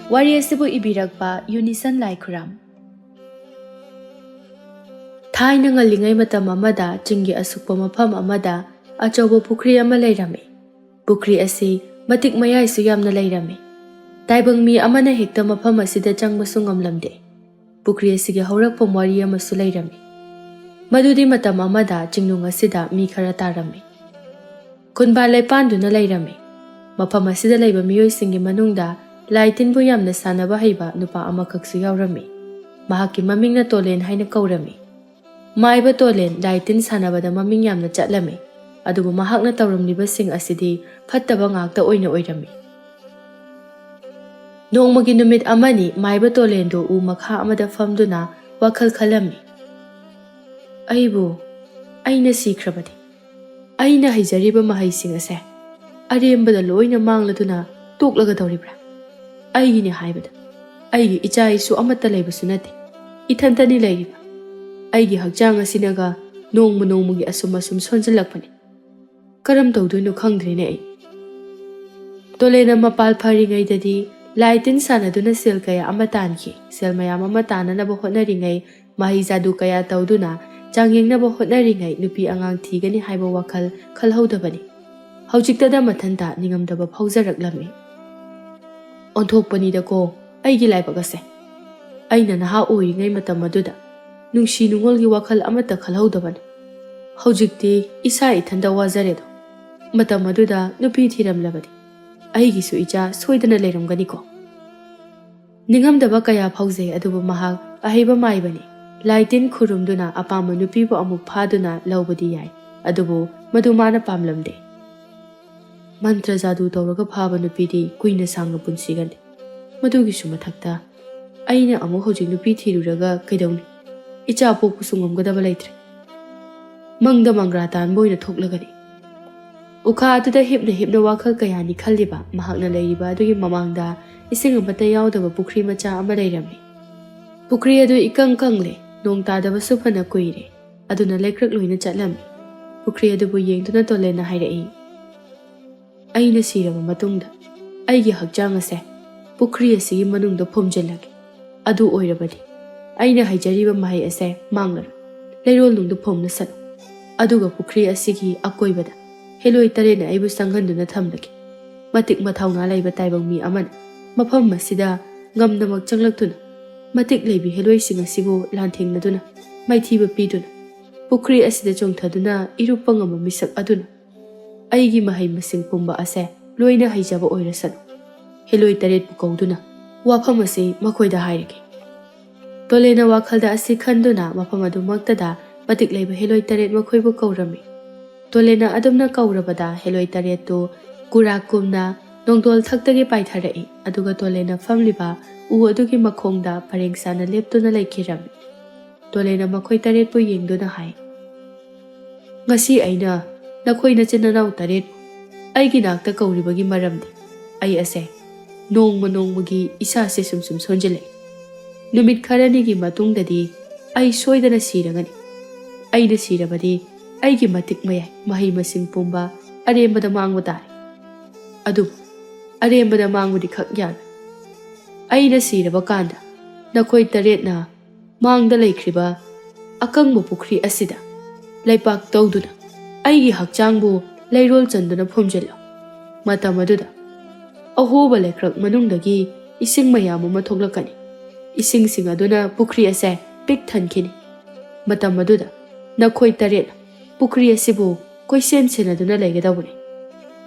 ꯋꯥꯔꯤ ꯑꯁꯤꯕꯨ ꯏꯕꯤꯔꯛꯄ ꯌꯨꯅꯤꯁꯟ ꯂꯥꯏꯈꯨꯔꯝ꯫ ꯊꯥꯏꯅ ꯉꯜꯂꯤꯉꯩ ꯃꯇꯝ ꯑꯃꯗ ꯆꯤꯡꯒꯤ ꯑꯁꯨꯛꯄ ꯃꯐꯝ ꯑꯃꯗ ꯑꯆꯧꯕ ꯄꯨꯈ꯭ꯔꯤ ꯑꯃ ꯂꯩꯔꯝꯃꯤ꯫ ꯄꯨꯈ꯭ꯔꯤ ꯑꯁꯤ ꯃꯇꯤꯛ ꯃꯌꯥꯏꯁꯨ ꯌꯥꯝꯅ ꯂꯩꯔꯝꯃꯤ꯫ ꯇꯥꯏꯕꯪ ꯃꯤ ꯑꯃꯅ ꯍꯦꯛꯇ ꯃꯐꯝ ꯑꯁꯤꯗ ꯆꯪꯕꯁꯨ ꯉꯝꯂꯝꯗꯦ꯫ ꯄꯨꯈ꯭ꯔꯤ ꯑꯁꯤꯒꯤ ꯍꯧꯔꯛꯐꯝ ꯋꯥꯔꯤ ꯑꯃꯁꯨ ꯂꯩꯔꯝꯃꯤ꯫ ꯃꯗꯨꯗꯤ ꯃꯇꯝ ꯑꯃꯗ ꯆꯤꯡꯅꯨꯡ ꯑꯁꯤꯗ ꯃꯤ ꯈꯔ ꯇꯥꯔꯝꯃꯤ꯫ ꯈꯨꯟꯕꯥ ꯂꯩꯄꯥꯟꯗꯨꯅ ꯂꯩꯔꯝꯃꯤ꯫ ꯃꯐꯝ ꯑꯁꯤꯗ ꯂꯩꯕ ꯃꯤꯑꯣꯏꯁꯤꯡꯒꯤ ꯃꯅꯨꯡꯗ ꯂꯥꯏ ꯇꯤꯟꯕꯨ ꯌꯥꯝꯅ ꯁꯥꯟꯅꯕ ꯍꯩꯕ ꯅꯨꯄꯥ ꯑꯃꯈꯛꯁꯨ ꯌꯥꯎꯔꯝꯃꯤ꯫ ꯃꯍꯥꯛꯀꯤ ꯃꯃꯤꯡꯅ ꯇꯣꯂꯦꯟ ꯍꯥꯏꯅ ꯀꯧꯔꯝꯃꯤ꯫ ꯃꯥꯏꯕ ꯇꯣꯂꯦꯟ ꯂꯥꯏ ꯇꯤꯟ ꯁꯥꯟꯅꯕꯗ ꯃꯃꯤꯡ ꯌꯥꯝꯅ ꯆꯠꯂꯝꯃꯤ꯫ ꯑꯗꯨꯕꯨ ꯃꯍꯥꯛꯅ ꯇꯧꯔꯝꯂꯤꯕꯁꯤꯡ ꯑꯁꯤꯗꯤ ꯐꯠꯇꯕ ꯉꯥꯛꯇ ꯑꯣꯏꯅ ꯑꯣꯏꯔꯝꯃꯤ꯫ ꯅꯣꯡꯃꯒꯤ ꯅꯨꯃꯤꯠ ꯑꯃꯅꯤ ꯃꯥꯏꯕ ꯇꯣꯂꯦꯟꯗꯨ ꯎ ꯃꯈꯥ ꯑꯃꯗ ꯐꯝꯗꯨꯅ ꯋꯥꯈꯜ ꯈꯜꯂꯝꯃꯤ꯫ ꯑꯩꯅ ꯁꯤꯈ꯭ꯔꯕꯗꯤ ꯑꯩꯅ ꯍꯩꯖꯔꯤꯕ ꯃꯍꯩꯁꯤꯡ ꯑꯁꯦ ꯑꯔꯦꯝꯕꯗ ꯂꯣꯏꯅ ꯃꯥꯡꯂꯗꯨꯅ ꯇꯣꯛꯂꯒꯗꯧꯔꯤꯕ꯭ꯔꯥ? ꯑꯩꯒꯤꯅꯤ ꯍꯥꯏꯕꯗ ꯑꯩꯒꯤ ꯏꯆꯥ ꯏꯁꯨ ꯑꯃꯠꯇ ꯂꯩꯕꯁꯨ ꯅꯠꯇꯦ꯫ ꯏꯊꯟꯇꯅꯤ ꯂꯩꯔꯤꯕ꯫ ꯑꯩꯒꯤ ꯍꯛꯆꯥꯡ ꯑꯁꯤꯅꯒ ꯅꯣꯡꯃ ꯅꯣꯡꯃꯒꯤ ꯑꯁꯨꯝ ꯁꯣꯟꯖꯜꯂꯛꯄꯅꯤ꯫ ꯀꯔꯝ ꯇꯧꯗꯣꯏꯅꯣ ꯈꯪꯗ꯭ꯔꯦꯅꯦ ꯑꯩ꯫ ꯇꯣꯂꯦꯟꯅ ꯃꯄꯥꯜ ꯐꯔꯤꯉꯩꯗꯗꯤ ꯂꯥꯏ ꯇꯤꯟ ꯁꯥꯟꯅꯗꯨꯅ ꯁꯦꯜ ꯀꯌꯥ ꯑꯃ ꯇꯥꯟꯈꯤ꯫ ꯁꯦꯜ ꯃꯌꯥꯝ ꯑꯃ ꯇꯥꯟꯅꯅꯕ ꯍꯣꯠꯅꯔꯤꯉꯩ, ꯃꯍꯩ ꯖꯥꯗꯨ ꯀꯌꯥ ꯇꯧꯗꯨꯅ ꯆꯥꯡꯌꯦꯡꯅꯕ ꯍꯣꯠꯅꯔꯤꯉꯩ ꯅꯨꯄꯤ ꯑꯉꯥꯡ ꯊꯤꯒꯅꯤ ꯍꯥꯏꯕ ꯋꯥꯈꯜ ꯈꯜꯍꯧꯗꯕꯅꯤ꯫ ꯍꯧꯖꯤꯛꯇꯗ ꯃꯊꯟꯇ ꯅꯤꯡꯉꯝꯗꯕ ꯐꯥꯎꯖꯔꯛꯂꯝꯃꯤ꯫ ꯑꯣꯟꯊꯣꯛꯄꯅꯤꯗꯀꯣ ꯑꯩꯒꯤ ꯂꯥꯏꯕꯛ ꯑꯁꯦ꯫ ꯑꯩꯅ ꯅꯍꯥ ꯑꯣꯏꯔꯤꯉꯩ ꯃꯇꯝ ꯑꯗꯨꯗ ꯅꯨꯡꯁꯤ ꯅꯨꯡꯉꯣꯜꯒꯤ ꯋꯥꯈꯜ ꯑꯃꯠꯇ ꯈꯜꯍꯧꯗꯕꯅꯤ꯫ ꯍꯧꯖꯤꯛꯇꯤ ꯏꯁꯥ ꯏꯊꯟꯇ ꯋꯥꯖꯔꯦꯗꯣ꯫ ꯃꯇꯝ ꯑꯗꯨꯗ ꯅꯨꯄꯤ ꯊꯤꯔꯝꯂꯕꯗꯤ ꯑꯩꯒꯤꯁꯨ ꯏꯆꯥ ꯁꯣꯏꯗꯅ ꯂꯩꯔꯝꯒꯅꯤꯀꯣ꯫ ꯅꯤꯡꯉꯝꯗꯕ ꯀꯌꯥ ꯐꯥꯎꯖꯩ꯫ ꯑꯗꯨꯕꯨ ꯃꯍꯥꯛ ꯑꯍꯩꯕ ꯃꯥꯏꯕꯅꯤ꯫ ꯂꯥꯏ ꯇꯤꯟ ꯈꯨꯔꯨꯝꯗꯨꯅ ꯑꯄꯥꯝꯕ ꯅꯨꯄꯤꯕꯨ ꯑꯃꯨꯛ ꯐꯥꯗꯨꯅ ꯂꯧꯕꯗꯤ ꯌꯥꯏ꯫ ꯑꯗꯨꯕꯨ ꯃꯗꯨ ꯃꯥꯅ ꯄꯥꯝꯂꯝꯗꯦ꯫ ꯃꯟꯇ꯭ꯔ ꯖꯥꯗꯨ ꯇꯧꯔꯒ ꯐꯥꯕ ꯅꯨꯄꯤꯗꯤ ꯀꯨꯏꯅ ꯁꯥꯡꯅ ꯄꯨꯟꯁꯤꯒꯅꯤ꯫ ꯃꯗꯨꯒꯤꯁꯨ ꯃꯊꯛꯇ ꯑꯩꯅ ꯑꯃꯨꯛ ꯍꯧꯖꯤꯛ ꯅꯨꯄꯤ ꯊꯤꯔꯨꯔꯒ ꯀꯩꯗꯧꯅꯤ? ꯏꯆꯥ ꯄꯣꯛꯄꯁꯨ ꯉꯝꯒꯗꯕ ꯂꯩꯇ꯭ꯔꯦ꯫ ꯃꯪꯗ ꯃꯪꯒ꯭ꯔꯥ ꯇꯥꯟꯕ ꯑꯣꯏꯅ ꯊꯣꯛꯂꯒꯅꯤ꯫ ꯎꯈꯥ ꯑꯗꯨꯗ ꯍꯤꯞꯅ ꯋꯥꯈꯜ ꯀꯌꯥꯅꯤ ꯈꯜꯂꯤꯕ ꯃꯍꯥꯛꯅ ꯂꯩꯔꯤꯕ ꯑꯗꯨꯒꯤ ꯃꯃꯥꯡꯗ ꯏꯁꯤꯡ ꯑꯃꯠꯇ ꯌꯥꯎꯗꯕ ꯄꯨꯈ꯭ꯔꯤ ꯃꯆꯥ ꯑꯃ ꯂꯩꯔꯝꯃꯤ꯫ ꯄꯨꯈ꯭ꯔꯤ ꯑꯗꯨ ꯏꯀꯪ ꯀꯪꯂꯦ꯫ ꯅꯣꯡ ꯇꯥꯗꯕꯁꯨ ꯐꯅ ꯀꯨꯏꯔꯦ꯫ ꯑꯗꯨꯅ ꯂꯩꯀ꯭ꯔꯛ ꯂꯣꯏꯅ ꯆꯠꯂꯝꯃꯤ꯫ ꯄꯨꯈ꯭ꯔꯤ ꯑꯗꯨꯕꯨ ꯌꯦꯡꯗꯨꯅ ꯇꯣꯂꯦꯟꯅ ꯍꯥꯏꯔꯛꯏ, ꯑꯩꯅ ꯁꯤꯔꯕ ꯃꯇꯨꯡꯗ ꯑꯩꯒꯤ ꯍꯛꯆꯥꯡ ꯑꯁꯦ ꯄꯨꯈ꯭ꯔꯤ ꯑꯁꯤꯒꯤ ꯃꯅꯨꯡꯗ ꯐꯨꯝꯖꯤꯜꯂꯒꯦ꯫ ꯑꯗꯨ ꯑꯣꯏꯔꯕꯗꯤ ꯑꯩꯅ ꯍꯩꯖꯔꯤꯕ ꯃꯍꯩ ꯑꯁꯦ ꯃꯥꯡꯂꯔꯣꯏ꯫ ꯂꯩꯔꯣꯜꯅꯨꯡꯗꯨ ꯐꯨꯝꯅꯁꯠꯂꯨ꯫ ꯑꯗꯨꯒ ꯄꯨꯈ꯭ꯔꯤ ꯑꯁꯤꯒꯤ ꯑꯀꯣꯏꯕꯗ ꯍꯦꯂꯣꯏ ꯇꯔꯦꯠꯅ ꯑꯩꯕꯨ ꯆꯪꯍꯟꯗꯨꯅ ꯊꯝꯂꯒꯦ꯫ ꯃꯇꯤꯛ ꯃꯊꯧꯅꯥ ꯂꯩꯕ ꯇꯥꯏꯕꯪ ꯃꯤ ꯑꯃꯅ ꯃꯐꯝ ꯑꯁꯤꯗ ꯉꯝꯅꯃꯛ ꯆꯪꯂꯛꯇꯨꯅ ꯃꯇꯤꯛ ꯂꯩꯕꯤ ꯍꯦꯂꯣꯏꯁꯤꯡ ꯑꯁꯤꯕꯨ ꯂꯥꯟꯊꯦꯡꯅꯗꯨꯅ ꯃꯥꯏꯊꯤꯕ ꯄꯤꯗꯨꯅ ꯄꯨꯈ꯭ꯔꯤ ꯑꯁꯤꯗ ꯆꯣꯡꯊꯗꯨꯅ ꯏꯔꯨꯞꯄ ꯉꯝꯕ ꯃꯤꯁꯛ ꯑꯗꯨꯅ ꯑꯩꯒꯤ ꯃꯍꯩ ꯃꯁꯤꯡ ꯄꯨꯝꯕ ꯑꯁꯦ ꯂꯣꯏꯅ ꯍꯩꯖꯕ ꯑꯣꯏꯔꯁꯅꯨ꯫ ꯍꯦꯂꯣꯏ ꯇꯔꯦꯠꯄꯨ ꯀꯧꯗꯨꯅ ꯋꯥꯐꯝ ꯑꯁꯤ ꯃꯈꯣꯏꯗ ꯍꯥꯏꯔꯒꯦ꯫ ꯇꯣꯂꯦꯟꯅ ꯋꯥꯈꯜꯗ ꯑꯁꯤ ꯈꯟꯗꯨꯅ ꯃꯐꯝ ꯑꯗꯨꯃꯛꯇꯗ ꯃꯇꯤꯛ ꯂꯩꯕ ꯍꯦꯂꯣꯏ ꯇꯔꯦꯠ ꯃꯈꯣꯏꯕꯨ ꯀꯧꯔꯝꯃꯤ꯫ ꯇꯣꯂꯦꯟꯅ ꯑꯗꯨꯝꯅ ꯀꯧꯔꯕꯗ ꯍꯦꯂꯣꯏ ꯇꯔꯦꯠꯇꯨ ꯀꯨꯔꯥꯛꯀꯨꯝꯅ ꯅꯣꯡꯗꯣꯜ ꯊꯛꯇꯒꯤ ꯄꯥꯏꯊꯔꯛꯏ꯫ ꯑꯗꯨꯒ ꯇꯣꯂꯦꯟꯅ ꯐꯝꯂꯤꯕ ꯎ ꯑꯗꯨꯒꯤ ꯃꯈꯣꯡꯗ ꯄꯔꯦꯡ ꯁꯥꯅ ꯂꯦꯞꯇꯨꯅ ꯂꯩꯈꯤꯔꯝꯃꯤ꯫ ꯇꯣꯂꯦꯟꯅ ꯃꯈꯣꯏ ꯇꯔꯦꯠꯄꯨ ꯌꯦꯡꯗꯨꯅ ꯍꯥꯏ, ꯉꯁꯤ ꯑꯩꯅ ꯅꯈꯣꯏ ꯅꯆꯤꯟ ꯅꯅꯥꯎ ꯇꯔꯦꯠꯄꯨ ꯑꯩꯒꯤ ꯅꯥꯛꯇ ꯀꯧꯔꯤꯕꯒꯤ ꯃꯔꯝꯗꯤ ꯑꯩ ꯑꯁꯦ ꯅꯣꯡꯃ ꯅꯣꯡꯃꯒꯤ ꯏꯁꯥꯁꯦ ꯁꯨꯝ ꯁꯣꯟꯖꯤꯜꯂꯛꯏ꯫ ꯅꯨꯃꯤꯠ ꯈꯔꯅꯤꯒꯤ ꯃꯇꯨꯡꯗꯗꯤ ꯑꯩ ꯁꯣꯏꯗꯅ ꯁꯤꯔꯒꯅꯤ꯫ ꯑꯩꯅ ꯁꯤꯔꯕꯗꯤ ꯑꯩꯒꯤ ꯃꯇꯤꯛ ꯃꯍꯩ ꯃꯁꯤꯡ ꯄꯨꯝꯕ ꯑꯔꯦꯝꯕꯗ ꯃꯥꯡꯕ ꯇꯥꯔꯦ꯫ ꯑꯗꯨꯕꯨ ꯑꯔꯦꯝꯕꯗ ꯃꯥꯡꯕꯗꯤ ꯈꯛ ꯌꯥꯔꯣꯏ꯫ ꯑꯩꯅ ꯁꯤꯔꯕ ꯀꯥꯟꯗ ꯅꯈꯣꯏ ꯇꯔꯦꯠꯅ ꯃꯥꯡꯗ ꯂꯩꯈ꯭ꯔꯤꯕ ꯑꯀꯪꯕ ꯄꯨꯈ꯭ꯔꯤ ꯑꯁꯤꯗ ꯂꯩꯄꯥꯛ ꯇꯧꯗꯨꯅ ꯑꯩꯒꯤ ꯍꯛꯆꯥꯡꯕꯨ ꯂꯩꯔꯣꯜ ꯆꯟꯗꯨꯅ ꯐꯨꯝꯖꯤꯜꯂꯨ꯫ ꯃꯇꯝ ꯑꯗꯨꯗ ꯑꯍꯣꯕ ꯂꯩꯀ꯭ꯔꯛ ꯃꯅꯨꯡꯗꯒꯤ ꯏꯁꯤꯡ ꯃꯌꯥꯝ ꯑꯃ ꯊꯣꯛꯂꯛꯀꯅꯤ꯫ ꯏꯁꯤꯡꯁꯤꯡ ꯑꯗꯨꯅ ꯄꯨꯈ꯭ꯔꯤ ꯑꯁꯦ ꯄꯤꯛ ꯊꯟꯈꯤꯅꯤ꯫ ꯃꯇꯝ ꯑꯗꯨꯗ ꯅꯈꯣꯏ ꯇꯔꯦꯠꯅ ꯄꯨꯈ꯭ꯔꯤ ꯑꯁꯤꯕꯨ ꯀꯣꯏꯁꯦꯟ ꯁꯦꯟꯅꯗꯨꯅ ꯂꯩꯒꯗꯧꯕꯅꯤ꯫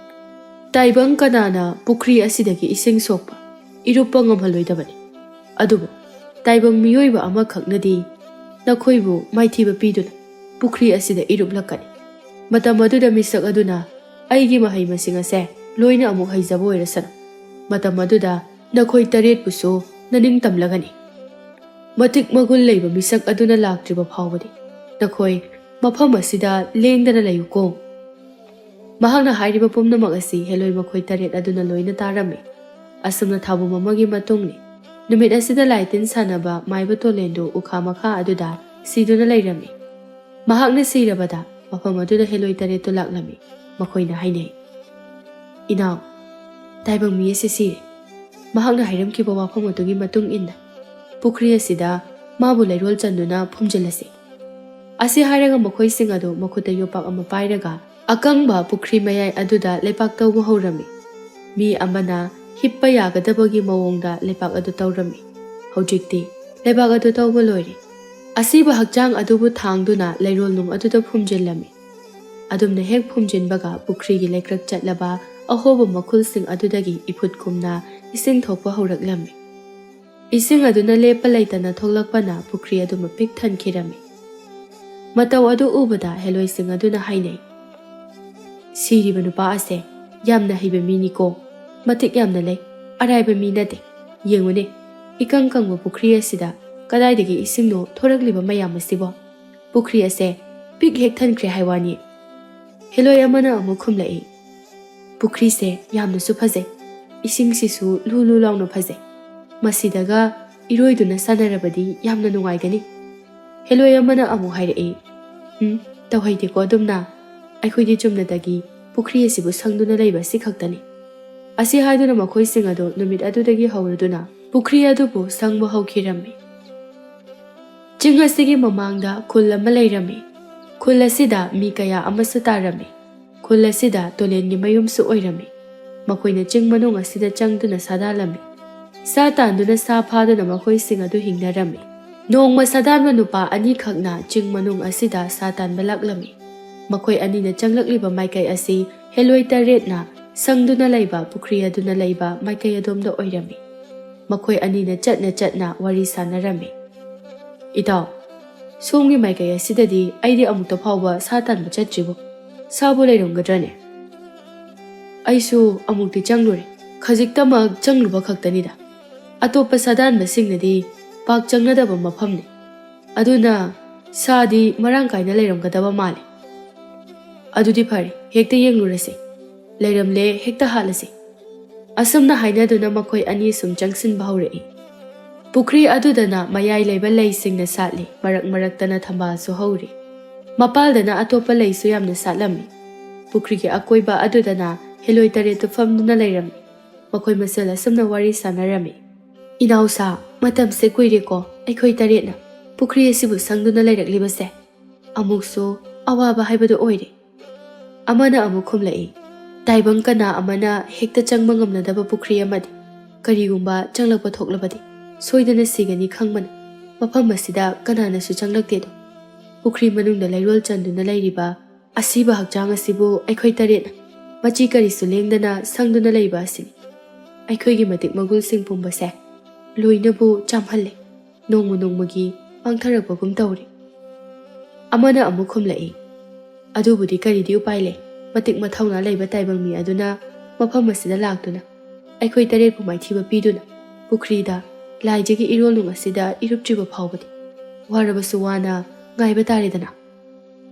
ꯇꯥꯏꯕꯪ ꯀꯅꯥꯅ ꯄꯨꯈ꯭ꯔꯤ ꯑꯁꯤꯗꯒꯤ ꯏꯁꯤꯡ ꯁꯣꯛꯄ ꯏꯔꯨꯞꯄ ꯉꯝꯍꯜꯂꯣꯏꯗꯕꯅꯤ꯫ ꯑꯗꯨꯕꯨ ꯇꯥꯏꯕꯪ ꯃꯤꯑꯣꯏꯕ ꯑꯃꯈꯛꯅꯗꯤ ꯅꯈꯣꯏꯕꯨ ꯃꯥꯏꯊꯤꯕ ꯄꯤꯗꯨꯅ ꯄꯨꯈ꯭ꯔꯤ ꯑꯁꯤꯗ ꯏꯔꯨꯞꯂꯛꯀꯅꯤ꯫ ꯃꯇꯝ ꯑꯗꯨꯗ ꯃꯤꯁꯛ ꯑꯗꯨꯅ ꯑꯩꯒꯤ ꯃꯍꯩ ꯃꯁꯤꯡ ꯑꯁꯦ ꯂꯣꯏꯅ ꯑꯃꯨꯛ ꯍꯩꯖꯕ ꯑꯣꯏꯔꯁꯅꯨ꯫ ꯃꯇꯝ ꯑꯗꯨꯗ ꯅꯈꯣꯏ ꯇꯔꯦꯠꯄꯨꯁꯨ ꯅꯅꯤꯡ ꯇꯝꯂꯒꯅꯤ꯫ ꯃꯇꯤꯛ ꯃꯒꯨꯟ ꯂꯩꯕ ꯃꯤꯁꯛ ꯑꯗꯨꯅ ꯂꯥꯛꯇ꯭ꯔꯤꯕ ꯐꯥꯎꯕꯗꯤ ꯅꯈꯣꯏ ꯃꯐꯝ ꯑꯁꯤꯗ ꯂꯦꯡꯗꯅ ꯂꯩꯌꯨꯀꯣ꯫ ꯃꯍꯥꯛꯅ ꯍꯥꯏꯔꯤꯕ ꯄꯨꯝꯅꯃꯛ ꯑꯁꯤ ꯍꯦꯂꯣꯏ ꯃꯈꯣꯏ ꯇꯔꯦꯠ ꯑꯗꯨꯅ ꯂꯣꯏꯅ ꯇꯥꯔꯝꯃꯤ꯫ ꯑꯁꯨꯝꯅ ꯊꯥꯕꯨꯝ ꯑꯃꯒꯤ ꯃꯇꯨꯡꯅꯤ꯫ ꯅꯨꯃꯤꯠ ꯑꯁꯤꯗ ꯂꯥꯏ ꯇꯤꯟ ꯁꯥꯟꯅꯕ ꯃꯥꯏꯕ ꯇꯣꯂꯦꯟꯗꯨ ꯎꯈꯥ ꯃꯈꯥ ꯑꯗꯨꯗ ꯁꯤꯗꯨꯅ ꯂꯩꯔꯝꯃꯤ꯫ ꯃꯍꯥꯛꯅ ꯁꯤꯔꯕꯗ ꯃꯐꯝ ꯑꯗꯨꯗ ꯍꯦꯂꯣꯏ ꯇꯔꯦꯠꯇꯨ ꯂꯥꯛꯂꯝꯃꯤ꯫ ꯃꯈꯣꯏꯅ ꯍꯥꯏꯅꯩ, ꯏꯅꯥꯎ, ꯇꯥꯏꯕꯪ ꯃꯤ ꯑꯁꯤ ꯁꯤꯔꯦ꯫ ꯃꯍꯥꯛꯅ ꯍꯥꯏꯔꯝꯈꯤꯕ ꯋꯥꯐꯝ ꯑꯗꯨꯒꯤ ꯃꯇꯨꯡ ꯏꯟꯅ ꯄꯨꯈ꯭ꯔꯤ ꯑꯁꯤꯗ ꯃꯥꯕꯨ ꯂꯩꯔꯣꯜ ꯆꯟꯗꯨꯅ ꯐꯨꯝꯖꯤꯜꯂꯁꯤ꯫ ꯑꯁꯤ ꯍꯥꯏꯔꯒ ꯃꯈꯣꯏꯁꯤꯡ ꯑꯗꯨ ꯃꯈꯨꯠꯇ ꯌꯣꯄꯥꯛ ꯑꯃ ꯄꯥꯏꯔꯒ ꯑꯀꯪꯕ ꯄꯨꯈ꯭ꯔꯤ ꯃꯌꯥꯏ ꯑꯗꯨꯗ ꯂꯩꯄꯥꯛ ꯇꯧꯕ ꯍꯧꯔꯝꯃꯤ꯫ ꯃꯤ ꯑꯃꯅ ꯍꯤꯞꯄ ꯌꯥꯒꯗꯕꯒꯤ ꯃꯑꯣꯡꯗ ꯂꯩꯄꯥꯛ ꯑꯗꯨ ꯇꯧꯔꯝꯃꯤ꯫ ꯍꯧꯖꯤꯛꯇꯤ ꯂꯩꯕꯥꯛ ꯑꯗꯨ ꯇꯧꯕ ꯂꯣꯏꯔꯦ꯫ ꯑꯁꯤꯕ ꯍꯛꯆꯥꯡ ꯑꯗꯨꯕꯨ ꯊꯥꯡꯗꯨꯅ ꯂꯩꯔꯣꯜ ꯅꯨꯡ ꯑꯗꯨꯗ ꯐꯨꯝꯖꯤꯜꯂꯝꯃꯤ꯫ ꯑꯗꯨꯝꯅ ꯍꯦꯛ ꯐꯨꯝꯖꯤꯟꯕꯒ ꯄꯨꯈ꯭ꯔꯤꯒꯤ ꯂꯩꯀ꯭ꯔꯛ ꯆꯠꯂꯕ ꯑꯍꯣꯕ ꯃꯈꯨꯜꯁꯤꯡ ꯑꯗꯨꯗꯒꯤ ꯏꯐꯨꯠ ꯀꯨꯝꯅ ꯏꯁꯤꯡ ꯊꯣꯛꯄ ꯍꯧꯔꯛꯂꯝꯃꯤ꯫ ꯏꯁꯤꯡ ꯑꯗꯨꯅ ꯂꯦꯞꯄ ꯂꯩꯇꯅ ꯊꯣꯛꯂꯛꯄꯅ ꯄꯨꯈ꯭ꯔꯤ ꯑꯗꯨ ꯃꯄꯤꯛ ꯊꯟꯈꯤꯔꯝꯃꯤ꯫ ꯃꯇꯧ ꯑꯗꯨ ꯎꯕꯗ ꯍꯦꯂꯣꯏꯁꯤꯡ ꯑꯗꯨꯅ ꯍꯥꯏꯅꯩ, ꯁꯤꯔꯤꯕ ꯅꯨꯄꯥ ꯑꯁꯦ ꯌꯥꯝꯅ ꯍꯩꯕ ꯃꯤꯅꯤꯀꯣ, ꯃꯇꯤꯛ ꯌꯥꯝꯅ ꯂꯩ, ꯑꯔꯥꯏꯕ ꯃꯤ ꯅꯠꯇꯦ꯫ ꯌꯦꯡꯉꯨꯅꯦ, ꯏꯀꯪ ꯀꯪꯕ ꯄꯨꯈ꯭ꯔꯤ ꯑꯁꯤꯗ ꯀꯗꯥꯏꯗꯒꯤ ꯏꯁꯤꯡꯅꯣ ꯊꯣꯔꯛꯂꯤꯕ ꯃꯌꯥꯝ ꯑꯁꯤꯕꯣ? ꯄꯨꯈ꯭ꯔꯤ ꯑꯁꯦ ꯄꯤꯛ ꯍꯦꯛ ꯊꯟꯈ꯭ꯔꯦ ꯍꯥꯏꯋꯥꯅꯤ꯫ ꯍꯦꯂꯣꯏ ꯑꯃꯅ ꯑꯃꯨꯛ ꯈꯨꯝꯂꯛꯏ, ꯄꯨꯈ꯭ꯔꯤꯁꯦ ꯌꯥꯝꯅꯁꯨ ꯐꯖꯩ, ꯏꯁꯤꯡꯁꯤꯁꯨ ꯂꯨ ꯂꯨ ꯂꯥꯎꯅ ꯐꯖꯩ, ꯃꯁꯤꯗꯒ ꯏꯔꯣꯏꯗꯨꯅ ꯁꯥꯟꯅꯔꯕꯗꯤ ꯌꯥꯝꯅ ꯅꯨꯡꯉꯥꯏꯒꯅꯤ꯫ ꯍꯦꯂꯣꯏ ꯑꯃꯅ ꯑꯃꯨꯛ ꯍꯥꯏꯔꯛꯏ, ꯇꯧꯍꯩꯗꯦꯀꯣ ꯑꯗꯨꯝꯅ, ꯑꯩꯈꯣꯏꯗꯤ ꯆꯨꯝꯅꯗꯒꯤ ꯄꯨꯈ꯭ꯔꯤ ꯑꯁꯤꯕꯨ ꯁꯪꯗꯨꯅ ꯂꯩꯕ ꯑꯁꯤ ꯈꯛꯇꯅꯤ꯫ ꯑꯁꯤ ꯍꯥꯏꯗꯨꯅ ꯃꯈꯣꯏꯁꯤꯡ ꯑꯗꯨ ꯅꯨꯃꯤꯠ ꯑꯗꯨꯗꯒꯤ ꯍꯧꯔꯗꯨꯅ ꯄꯨꯈ꯭ꯔꯤ ꯑꯗꯨꯕꯨ ꯁꯪꯕ ꯍꯧꯈꯤꯔꯝꯃꯤ꯫ ꯆꯤꯡ ꯑꯁꯤꯒꯤ ꯃꯃꯥꯡꯗ ꯈꯨꯜ ꯑꯃ ꯂꯩꯔꯝꯃꯤ꯫ ꯈꯨꯜ ꯑꯁꯤꯗ ꯃꯤ ꯀꯌꯥ ꯑꯃꯁꯨ ꯇꯥꯔꯝꯃꯤ꯫ ꯈꯨꯜ ꯑꯁꯤꯗ ꯇꯣꯂꯦꯟꯒꯤ ꯃꯌꯨꯝꯁꯨ ꯑꯣꯏꯔꯝꯃꯤ꯫ ꯃꯈꯣꯏꯅ ꯆꯤꯡ ꯃꯅꯨꯡ ꯑꯁꯤꯗ ꯆꯪꯗꯨꯅ ꯁꯥꯗꯥꯜꯂꯝꯃꯤ꯫ ꯁꯥ ꯇꯥꯟꯗꯨꯅ ꯁꯥ ꯐꯥꯗꯨꯅ ꯃꯈꯣꯏꯁꯤꯡ ꯑꯗꯨ ꯍꯤꯡꯅꯔꯝꯃꯤ꯫ ꯅꯣꯡꯃ ꯁꯥꯗꯥꯟꯕ ꯅꯨꯄꯥ ꯑꯅꯤꯈꯛꯅ ꯆꯤꯡ ꯃꯅꯨꯡ ꯑꯁꯤꯗ ꯁꯥ ꯇꯥꯟꯕ ꯂꯥꯛꯂꯝꯃꯤ꯫ ꯃꯈꯣꯏ ꯑꯅꯤꯅ ꯆꯪꯂꯛꯂꯤꯕ ꯃꯥꯏꯀꯩ ꯑꯁꯤ ꯍꯦꯂꯣꯏ ꯇꯔꯦꯠꯅ ꯁꯪꯗꯨꯅ ꯂꯩꯕ ꯄꯨꯈ꯭ꯔꯤ ꯑꯗꯨꯅ ꯂꯩꯕ ꯃꯥꯏꯀꯩ ꯑꯗꯣꯝꯗ ꯑꯣꯏꯔꯝꯃꯤ꯫ ꯃꯈꯣꯏ ꯑꯅꯤꯅ ꯆꯠꯅ ꯆꯠꯅ ꯋꯥꯔꯤ ꯁꯥꯟꯅꯔꯝꯃꯤ꯫ ꯏꯇꯥꯎ, ꯁꯣꯝꯒꯤ ꯃꯥꯏꯀꯩ ꯑꯁꯤꯗꯗꯤ ꯑꯩꯗꯤ ꯑꯃꯨꯛꯇ ꯐꯥꯎꯕ ꯁꯥ ꯇꯥꯟꯕ ꯆꯠꯇ꯭ꯔꯤꯕꯣ, ꯁꯥꯕꯨ ꯂꯩꯔꯝꯒꯗ꯭ꯔꯅꯦ? ꯑꯩꯁꯨ ꯑꯃꯨꯛꯇꯤ ꯆꯪꯂꯨꯔꯦ, ꯈꯖꯤꯛꯇꯃꯛ ꯆꯪꯂꯨꯕ ꯈꯛꯇꯅꯤꯗ꯫ ꯑꯇꯣꯞꯄ ꯁꯥꯗꯥꯟꯕꯁꯤꯡꯅꯗꯤ ꯄꯥꯛ ꯆꯪꯅꯗꯕ ꯃꯐꯝꯅꯤ, ꯑꯗꯨꯅ ꯁꯥꯗꯤ ꯃꯔꯥꯡ ꯀꯥꯏꯅ ꯂꯩꯔꯝꯒꯗꯕ ꯃꯥꯜꯂꯤ꯫ ꯑꯗꯨꯗꯤ ꯐꯔꯦ, ꯍꯦꯛꯇ ꯌꯦꯡꯂꯨꯔꯁꯤ, ꯂꯩꯔꯝꯂꯦ ꯍꯦꯛꯇ ꯍꯥꯠꯂꯁꯤ꯫ ꯑꯁꯨꯝꯅ ꯍꯥꯏꯅꯗꯨꯅ ꯃꯈꯣꯏ ꯑꯅꯤ ꯁꯨꯝ ꯆꯪꯁꯤꯟꯕ ꯍꯧꯔꯛꯏ꯫ ꯄꯨꯈ꯭ꯔꯤ ꯑꯗꯨꯗꯅ ꯃꯌꯥꯏ ꯂꯩꯕ ꯂꯩꯁꯤꯡꯅ ꯁꯥꯠꯂꯤ, ꯃꯔꯛ ꯃꯔꯛꯇꯅ ꯊꯝꯕꯥꯜꯁꯨ ꯍꯧꯔꯤ, ꯃꯄꯥꯜꯗꯅ ꯑꯇꯣꯞꯄ ꯂꯩꯁꯨ ꯌꯥꯝꯅ ꯁꯥꯠꯂꯝꯃꯤ꯫ ꯄꯨꯈ꯭ꯔꯤꯒꯤ ꯑꯀꯣꯏꯕ ꯑꯗꯨꯗꯅ ꯍꯦꯂꯣꯏ ꯇꯔꯦꯠꯇꯨ ꯐꯝꯗꯨꯅ ꯂꯩꯔꯝꯃꯤ꯫ ꯃꯈꯣꯏ ꯃꯁꯦꯜ ꯑꯁꯨꯝꯅ ꯋꯥꯔꯤ ꯁꯥꯟꯅꯔꯝꯃꯤ꯫ ꯏꯅꯥꯎꯁꯥ, ꯃꯇꯝꯁꯦ ꯀꯨꯏꯔꯦꯀꯣ ꯑꯩꯈꯣꯏ ꯇꯔꯦꯠꯅ ꯄꯨꯈ꯭ꯔꯤ ꯑꯁꯤꯕꯨ ꯁꯪꯗꯨꯅ ꯂꯩꯔꯛꯂꯤꯕꯁꯦ, ꯑꯃꯨꯛꯁꯨ ꯑꯋꯥꯕ ꯍꯥꯏꯕꯗꯨ ꯑꯣꯏꯔꯦ꯫ ꯑꯃꯅ ꯑꯃꯨꯛ ꯈꯨꯝꯂꯛꯏ, ꯇꯥꯏꯕꯪ ꯀꯅꯥ ꯑꯃꯅ ꯍꯦꯛꯇ ꯆꯪꯕ ꯉꯝꯅꯗꯕ ꯄꯨꯈ꯭ರಿ ꯑꯃꯗꯤ ꯀꯔꯤꯒꯨꯝꯕ ꯆꯪꯂꯛꯄ ꯊꯣꯛꯂꯕꯗꯤ ꯁꯣꯏꯗꯅ ꯁꯤꯒꯅꯤ ꯈꯪꯕꯅ ꯃꯐꯝ ꯑꯁꯤꯗ ꯀꯅꯥꯅꯁꯨ ꯆꯪꯂꯛꯇꯦꯗꯣ꯫ ꯄꯨꯈ꯭ꯔꯤ ꯃꯅꯨꯡꯗ ꯂꯩꯔꯣꯜ ꯆꯟꯗꯨꯅ ꯂꯩꯔꯤꯕ ꯑꯁꯤꯕ ꯍꯛꯆꯥꯡ ꯑꯁꯤꯕꯨ ꯑꯩꯈꯣꯏ ꯇꯔꯦꯠꯅ ꯃꯆꯤ ꯀꯔꯤꯁꯨ ꯂꯦꯡꯗꯅ ꯁꯪꯗꯨꯅ ꯂꯩꯕ ꯑꯁꯤꯅꯤ꯫ ꯑꯩꯈꯣꯏꯒꯤ ꯃꯇꯤꯛ ꯃꯒꯨꯜꯁꯤꯡ ꯄꯨꯝꯕꯁꯦ ꯂꯣꯏꯅꯕꯨ ꯆꯥꯝꯍꯜꯂꯦ, ꯅꯣꯡꯃ ꯅꯣꯡꯃꯒꯤ ꯄꯥꯡꯊꯔꯛꯄꯒꯨꯝ ꯇꯧꯔꯤ꯫ ꯑꯃꯅ ꯑꯃꯨꯛ ꯈꯨꯝꯂꯛꯏ, ꯑꯗꯨꯕꯨꯗꯤ ꯀꯔꯤꯗꯤ ꯎꯄꯥꯏ ꯂꯩ, ꯃꯇꯤꯛ ꯃꯊꯧꯅꯥ ꯂꯩꯕ ꯇꯥꯏꯕꯪ ꯃꯤ ꯑꯗꯨꯅ ꯃꯐꯝ ꯑꯁꯤꯗ ꯂꯥꯛꯇꯨꯅ ꯑꯩꯈꯣꯏ ꯇꯔꯦꯠꯄꯨ ꯃꯥꯏꯊꯤꯕ ꯄꯤꯗꯨꯅ ꯄꯨꯈ꯭ꯔꯤꯗ ꯂꯥꯏꯖꯒꯤ ꯏꯔꯣꯜ ꯅꯨꯡ ꯑꯁꯤꯗ ꯏꯔꯨꯞꯇ꯭ꯔꯤꯕ ꯐꯥꯎꯕꯗꯤ ꯋꯥꯔꯕꯁꯨ ꯋꯥꯅ ꯉꯥꯏꯕ ꯇꯥꯔꯦꯗꯅ꯫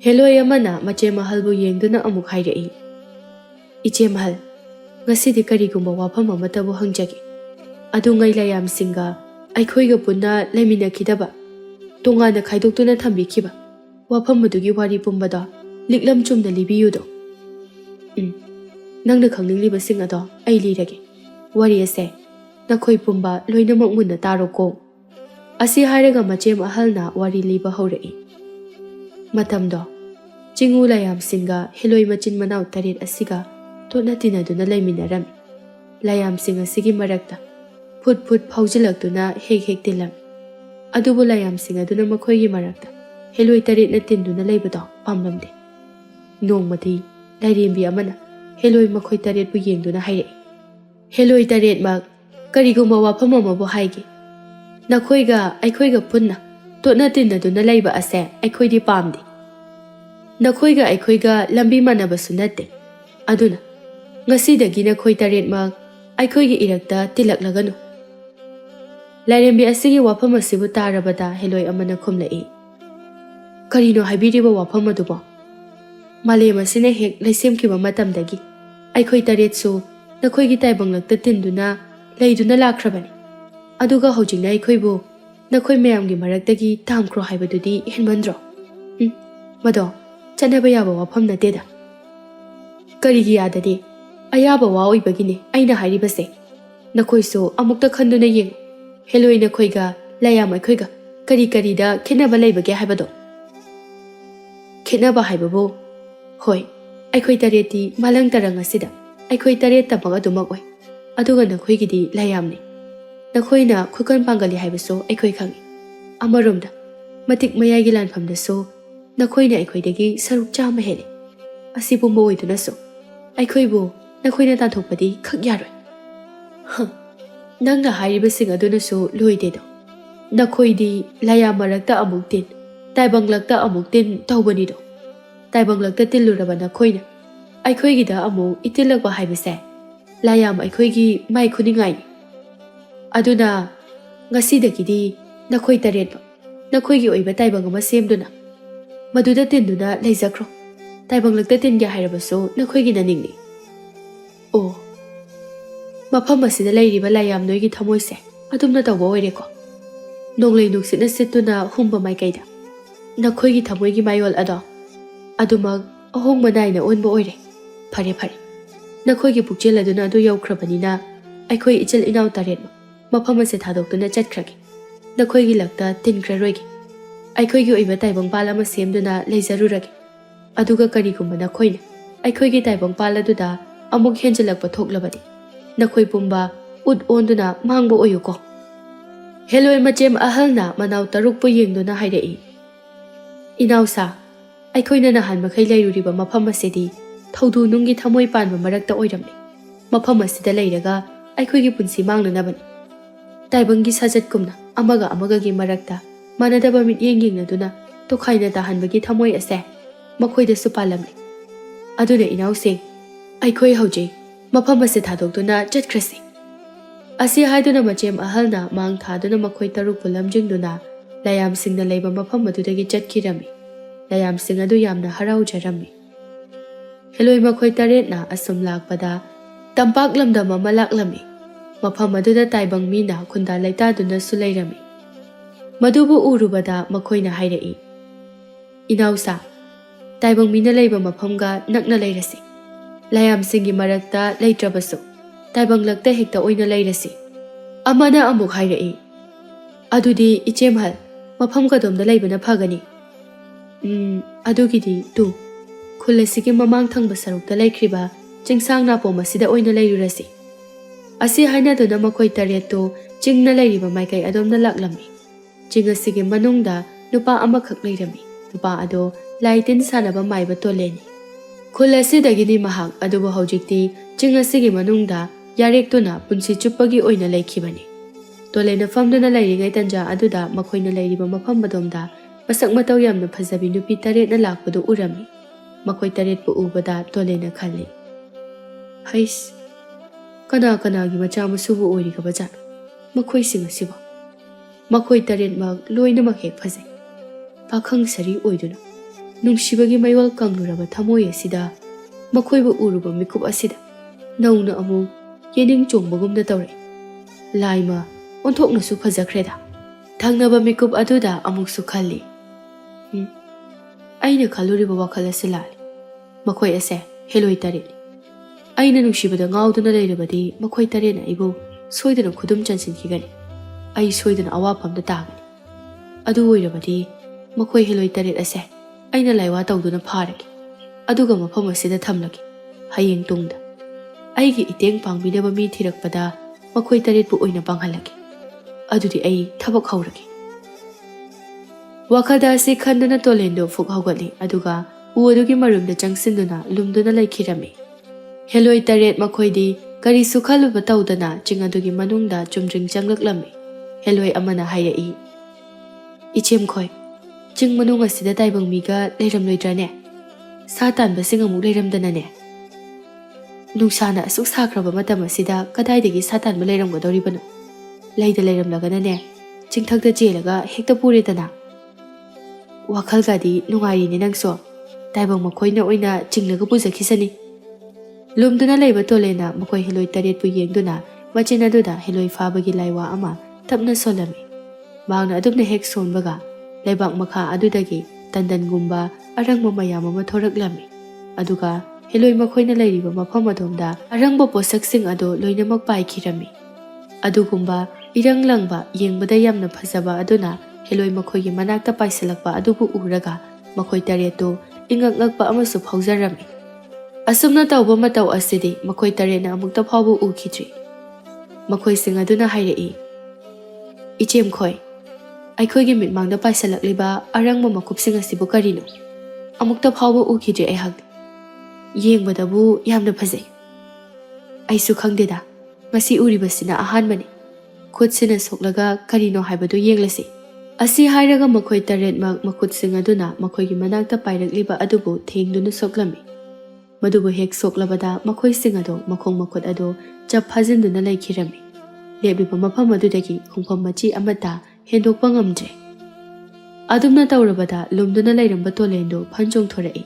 ꯍꯦꯂꯣꯏ ꯑꯃꯅ ꯃꯆꯦ ꯃꯍꯜꯕꯨ ꯌꯦꯡꯗꯨꯅ ꯑꯃꯨꯛ ꯍꯥꯏꯔꯛꯏ, ꯏꯆꯦ ꯃꯍꯜ, ꯉꯁꯤꯗꯤ ꯀꯔꯤꯒꯨꯝꯕ ꯋꯥꯐꯝ ꯑꯃꯇꯕꯨ ꯍꯪꯖꯒꯦ꯫ ꯑꯗꯨꯉꯩ ꯂꯌꯥꯝꯁꯤꯡꯒ ꯑꯩꯈꯣꯏꯒ ꯄꯨꯟꯅ ꯂꯩꯃꯤꯟꯅꯈꯤꯗꯕ, ꯇꯣꯉꯥꯟꯅ ꯈꯥꯏꯗꯣꯛꯇꯨꯅ ꯊꯝꯕꯤꯈꯤꯕ ꯋꯥꯐꯝ ꯑꯗꯨꯒꯤ ꯋꯥꯔꯤ ꯄꯨꯝꯕꯗꯣ ꯂꯤꯛꯂꯝ ꯆꯨꯝꯅ ꯂꯤꯕꯤꯌꯨꯗꯣ꯫ ꯅꯪꯅ ꯈꯪꯅꯤꯡꯂꯤꯕꯁꯤꯡ ꯑꯗꯣ ꯑꯩ ꯂꯤꯔꯒꯦ꯫ ꯋꯥꯔꯤ ꯑꯁꯦ ꯅꯈꯣꯏ ꯄꯨꯝꯕ ꯂꯣꯏꯅꯃꯛ ꯃꯨꯟꯅ ꯇꯥꯔꯣꯀꯣ꯫ ꯑꯁꯤ ꯍꯥꯏꯔꯒ ꯃꯆꯦ ꯃꯍꯜꯅ ꯋꯥꯔꯤ ꯂꯤꯕ ꯍꯧꯔꯛꯏ꯫ ꯃꯇꯝꯗꯣ ꯆꯤꯡꯎ ꯂꯌꯥꯝꯁꯤꯡꯒ ꯍꯦꯂꯣꯏ ꯃꯆꯤꯟ ꯃꯅꯥꯎ ꯇꯔꯦꯠ ꯑꯁꯤꯒ ꯇꯣꯠꯅ ꯇꯤꯟꯅꯗꯨꯅ ꯂꯩꯃꯤꯟꯅꯔꯝꯃꯤ꯫ ꯂꯌꯥꯝꯁꯤꯡ ꯑꯁꯤꯒꯤ ꯃꯔꯛꯇ ꯐꯨꯠ ꯐꯨꯠ ꯐꯥꯎꯖꯤꯜꯂꯛꯇꯨꯅ ꯍꯦꯛ ꯍꯦꯛ ꯇꯤꯜꯂꯝꯃꯤ꯫ ꯑꯗꯨꯕꯨ ꯂꯌꯥꯝꯁꯤꯡ ꯑꯗꯨꯅ ꯃꯈꯣꯏꯒꯤ ꯃꯔꯛꯇ ꯍꯦꯂꯣꯏ ꯇꯔꯦꯠꯅ ꯇꯤꯟꯗꯨꯅ ꯂꯩꯕꯗꯣ ꯄꯥꯝꯂꯝꯗꯦ꯫ ꯅꯣꯡꯃꯗꯤ ꯂꯥꯏꯔꯦꯝꯕꯤ ꯑꯃꯅ ꯍꯦꯂꯣꯏ ꯃꯈꯣꯏ ꯇꯔꯦꯠꯄꯨ ꯌꯦꯡꯗꯨꯅ ꯍꯥꯏꯔꯛꯏ, ꯍꯦꯂꯣꯏ ꯇꯔꯦꯠꯃꯛ ꯀꯔꯤꯒꯨꯝꯕ ꯋꯥꯐꯝ ꯑꯃꯕꯨ ꯍꯥꯏꯒꯦ, ꯅꯈꯣꯏꯒ ꯑꯩꯈꯣꯏꯒ ꯄꯨꯟꯅ ꯇꯣꯠꯅ ꯇꯤꯟꯅꯗꯨꯅ ꯂꯩꯕ ꯑꯁꯦ ꯑꯩꯈꯣꯏꯗꯤ ꯄꯥꯝꯗꯦ꯫ ꯅꯈꯣꯏꯒ ꯑꯩꯈꯣꯏꯒ ꯂꯝꯕꯤ ꯃꯥꯟꯅꯕꯁꯨ ꯅꯠꯇꯦ, ꯑꯗꯨꯅ ꯉꯁꯤꯗꯒꯤ ꯅꯈꯣꯏ ꯇꯔꯦꯠꯃꯛ ꯑꯩꯈꯣꯏꯒꯤ ꯏꯔꯛꯇ ꯇꯤꯜꯂꯛꯂꯒꯅꯨ꯫ ꯂꯥꯏꯔꯦꯝꯕꯤ ꯑꯁꯤꯒꯤ ꯋꯥꯐꯝ ꯑꯁꯤꯕꯨ ꯇꯥꯔꯕꯗ ꯍꯦꯂꯣꯏ ꯑꯃꯅ ꯈꯨꯝꯂꯛꯏ, ꯀꯔꯤꯅꯣ ꯍꯥꯏꯕꯤꯔꯤꯕ ꯋꯥꯐꯝ ꯑꯗꯨꯕꯣ? ꯃꯥꯂꯦꯝ ꯑꯁꯤꯅ ꯍꯦꯛ ꯂꯩꯁꯦꯝꯈꯤꯕ ꯃꯇꯝꯗꯒꯤ ꯑꯩꯈꯣꯏ ꯇꯔꯦꯠꯁꯨ ꯅꯈꯣꯏꯒꯤ ꯇꯥꯏꯕꯪꯂꯛꯇ ꯇꯤꯟꯗꯨꯅ ꯂꯩꯗꯨꯅ ꯂꯥꯛꯈ꯭ꯔꯕꯅꯤ, ꯑꯗꯨꯒ ꯍꯧꯖꯤꯛꯅ ꯑꯩꯈꯣꯏꯕꯨ ꯅꯈꯣꯏ ꯃꯌꯥꯝꯒꯤ ꯃꯔꯛꯇꯒꯤ ꯇꯥꯝꯈ꯭ꯔꯣ ꯍꯥꯏꯕꯗꯨꯗꯤ ꯍꯦꯟꯃꯟꯗ꯭ꯔꯣ? ꯃꯗꯣ ꯆꯠꯅꯕ ꯌꯥꯕ ꯋꯥꯐꯝ ꯅꯠꯇꯦꯗ꯫ ꯀꯔꯤꯒꯤ ꯌꯥꯗꯗꯦ? ꯑꯌꯥꯕ ꯋꯥ ꯑꯣꯏꯕꯒꯤꯅꯦ ꯑꯩꯅ ꯍꯥꯏꯔꯤꯕꯁꯦ꯫ Nakoiso amukta khanduna yeng. Heloi nakhoiga layam aikhoiga kari karida khenaba leibage haibado. Khenaba haibabo hoi aikhoi tareti malang tarang asida aikhoi taret tamaga dumak oi. Aduga nakhoigidi layamni. Nakhoina khukan pangali haibaso aikhoi khangi. Amaromda matik mayagi lanfamda so nakhoina aikhoidagi saruk chama hele. Asibu moiduna so aikhoibu nakhoina tanthokpadi khak yaroi. Nangna hairibasing aduna so loidedo. Nakhoidi layam marakta amuktin taibanglakta amuktin tawbanido. Taibanglakta tilluraba nakhoina aikhoigida amu itilakwa haibase layam aikhoigi mai khuningai. Aduna ngasidagidi nakhoi taretba nakhoigi oiba taibang ama semduna maduda tinduna leijakro taibanglakta tinge hairabaso nakhoigi naningni. Oh mafam asida leiriba layam noigi thamoise adumna tawba oireko. Nonglei nuksina sittuna humba maikaida nakhoigi thamoigi mayol ado adumag ahong manaina onba oire. Phare phare nakhoigi pukchel aduna adu yaukhrabanina aikhoi ichil inaw taretma mafam ase thadokduna chatkragi. Nakhoigi lakta tinkraroigi aikhoigi oiba taibang pala ama semduna leijaruragi. Aduga karigumba nakhoina aikhoigi taibang pala duda amuk henjalakpa thoklabadi nakhoi pumba ut onduna mangbo oyuko. Heloi machem ahalna manaw tarukpo yengduna hairei. Inawsa aikhoina nahan makhai leiruriba mafam asedi thaudu nungi thamoi panba marakta oiramni. Mafam asida leiraga aikhoigi punsi mangnanabani. Taibangi sajatkumna amaga amagagi marakta manadaba mityeng yengnaduna tokhaina tahanbagi thamoi ase makhoida su palamni. Aduna inawsing aikhoi haujei mafam ase thadokduna chatkrasi. Asi haiduna machem ahalna mang thaduna makhoi taruk pulamjingduna layam singna leiba mafam adudagi chatkirami. Layam sing adu yamna haraujarami. Heloi makhoi taretna asum lakpada tampak lamdam ama laklami. Mafam aduda taibang mina khunda laitaduna su leirami. Madubu urubada makhoina hairei. Inawsa taibang mina leiba mafamga nakna leirasi. Layam singi marakta leitrabasu taibang lakta hekta oina leirasi. Amana amuk hairei. Adudi ichemhal mafam kadomda leibana phagani. Adugidi tu khulesigi mamang thangba sarukta leikriba chingsang na pom asida oina leirurasi. Asi haina duna makhoi tareto chingna leiriba maikai adomna laklami. Chingasigi manungda nupa amakhak leirami. Nupa ado laitin sanaba maiba toleni. Khulasidagini mahak adubu haujikti chingasigi manungda yarektuna punsi chuppagi oina leikhibani. Tolena famduna leiringai tanja aduda makhoina leiriba mafam badomda masak matau yamna phajabi nupi taretna lakpadu urami. Makhoi taretpu ubada tolena khalli. Hais kana kanagi macha masubu oirigaba jana makhoi sing asiba makhoi taret mag loina mak hek phajai pakhang sari oiduna nungsibagi mayol kangluraba thamoi asida makhoi bu uruba mikup asida nauna amu yening chongbagumda tawre laima onthokna su phajakreda thangnaba mikup aduda amuk su khalli aina khaluriba wakhal asila makhoi ase heloi taret aina nungsibada ngauduna leirabadi makhoi tarena ibu soidana khudum chansinkhigani ai soidana awapamda tagani adu oirabadi makhoi heloi taret ase aina laiwa tawduna pharagi aduga mafam asida thamlagi hayeng tungda aigi iteng pangbinaba mi thirakpada makhoi taret pu oina panghalagi adudi ai thabak hauragi wakada ase khandana tolendo fuk haugali aduga uadugi marumda changsinduna lumduna laikhirami. Heloi taret makhoidi kari sukhaluba tawdana chingadugi manungda chumjing changlaklammi. Heloi amana hairei. Ichem khoi ching manung asida taibang miga leiram loidrane. Satan basing amuk leiramdana ne. Nungsana asuk sakraba matam asida kadaidagi satan ba leiramgadoribano. Leida leiramlagana ne chingthakda jelaga hekta puredana. Wakhalgadi nungairi ni nangso taibang makhoina oina chinglaga pujakhisani. Lumduna leiba tolena makhoi heloi taret pu yengduna machina duda heloi fabagi laiwa ama tapna solami. Mangna adumna hek sonbaga leibak makha adudagi tandan gumba arangma mayam ama thoraklami. Aduga heloi makhoina leiriba mafam adomda arangba posak sing ado loinamak paikhirami. ꯑꯗꯨꯒꯨꯝꯕ ꯏꯔꯪ ꯂꯪꯕ ꯌꯦꯡꯕꯗ ꯌꯥꯝꯅ ꯐꯖꯕ ꯑꯗꯨꯅ ꯍꯦꯂꯣꯏ ꯃꯈꯣꯏꯒꯤ ꯃꯅꯥꯛꯇ ꯄꯥꯏꯁꯤꯜꯂꯛꯄ ꯑꯗꯨꯕꯨ ꯎꯔꯒ ꯃꯈꯣꯏ ꯇꯔꯦꯠꯇꯨ ꯏꯉꯛ ꯉꯛꯄ ꯑꯃꯁꯨ ꯐꯥꯎꯖꯔꯝꯃꯤ꯫ ꯑꯁꯨꯝꯅ ꯇꯧꯕ ꯃꯇꯧ ꯑꯁꯤꯗꯤ ꯃꯈꯣꯏ ꯇꯔꯦꯠꯅ ꯑꯃꯨꯛꯇ ꯐꯥꯎꯕ ꯎꯈꯤꯗ꯭ꯔꯤ꯫ ꯃꯈꯣꯏꯁꯤꯡ ꯑꯗꯨꯅ ꯍꯥꯏꯔꯛꯏ, "ꯏꯆꯦꯝꯈꯣꯏ, ꯑꯩꯈꯣꯏꯒꯤ ꯃꯤꯠꯃꯥꯡꯗ ꯄꯥꯏꯁꯤꯜꯂꯛꯂꯤꯕ ꯑꯔꯪꯕ ꯃꯀꯨꯞꯁꯤꯡ ꯑꯁꯤꯕꯨ ꯀꯔꯤꯅꯣ? ꯑꯃꯨꯛꯇ ꯐꯥꯎꯕ ꯎꯈꯤꯗ꯭ꯔꯤ ꯑꯩꯍꯥꯛ꯫ ꯌꯦꯡꯕꯗꯕꯨ ꯌꯥꯝꯅ ꯐꯖꯩ꯫ ꯑꯩꯁꯨ ꯈꯪꯗꯦꯗ, ꯉꯁꯤ ꯎꯔꯤꯕꯁꯤꯅ ꯑꯍꯥꯟꯕꯅꯤ꯫ ꯈꯨꯠꯁꯤꯅ ꯁꯣꯛꯂꯒ ꯀꯔꯤꯅꯣ ꯍꯥꯏꯕꯗꯨ ꯌꯦꯡꯂꯁꯤ"꯫ ꯑꯁꯤ ꯍꯥꯏꯔꯒ ꯃꯈꯣꯏ ꯇꯔꯦꯠꯃꯛ ꯃꯈꯨꯠꯁꯤꯡ ꯑꯗꯨꯅ ꯃꯈꯣꯏꯒꯤ ꯃꯅꯥꯛꯇ ꯄꯥꯏꯔꯛꯂꯤꯕ ꯑꯗꯨꯕꯨ ꯊꯦꯡꯗꯨꯅ ꯁꯣꯛꯂꯝꯃꯤ꯫ ꯃꯗꯨꯕꯨ ꯍꯦꯛ ꯁꯣꯛꯂꯕꯗ ꯃꯈꯣꯏꯁꯤꯡ ꯑꯗꯨ ꯃꯈꯣꯡ ꯃꯈꯨꯠ ꯑꯗꯨ ꯆꯞ ꯐꯥꯖꯤꯟꯗꯨꯅ ꯂꯩꯈꯤꯔꯝꯃꯤ꯫ ꯂꯦꯞꯂꯤꯕ ꯃꯐꯝ ꯑꯗꯨꯗꯒꯤ ꯈꯣꯡꯐꯝ ꯃꯆꯤ ꯑꯃꯠꯇ ꯍꯦꯟꯗꯣꯛꯄ ꯉꯝꯗ꯭ꯔꯦ꯫ ꯑꯗꯨꯝꯅ ꯇꯧꯔꯕꯗ ꯂꯨꯝꯗꯨꯅ ꯂꯩꯔꯝꯕ ꯇꯣꯂꯦꯟꯗꯨ ꯐꯟ ꯆꯣꯡꯊꯣꯔꯛꯏ꯫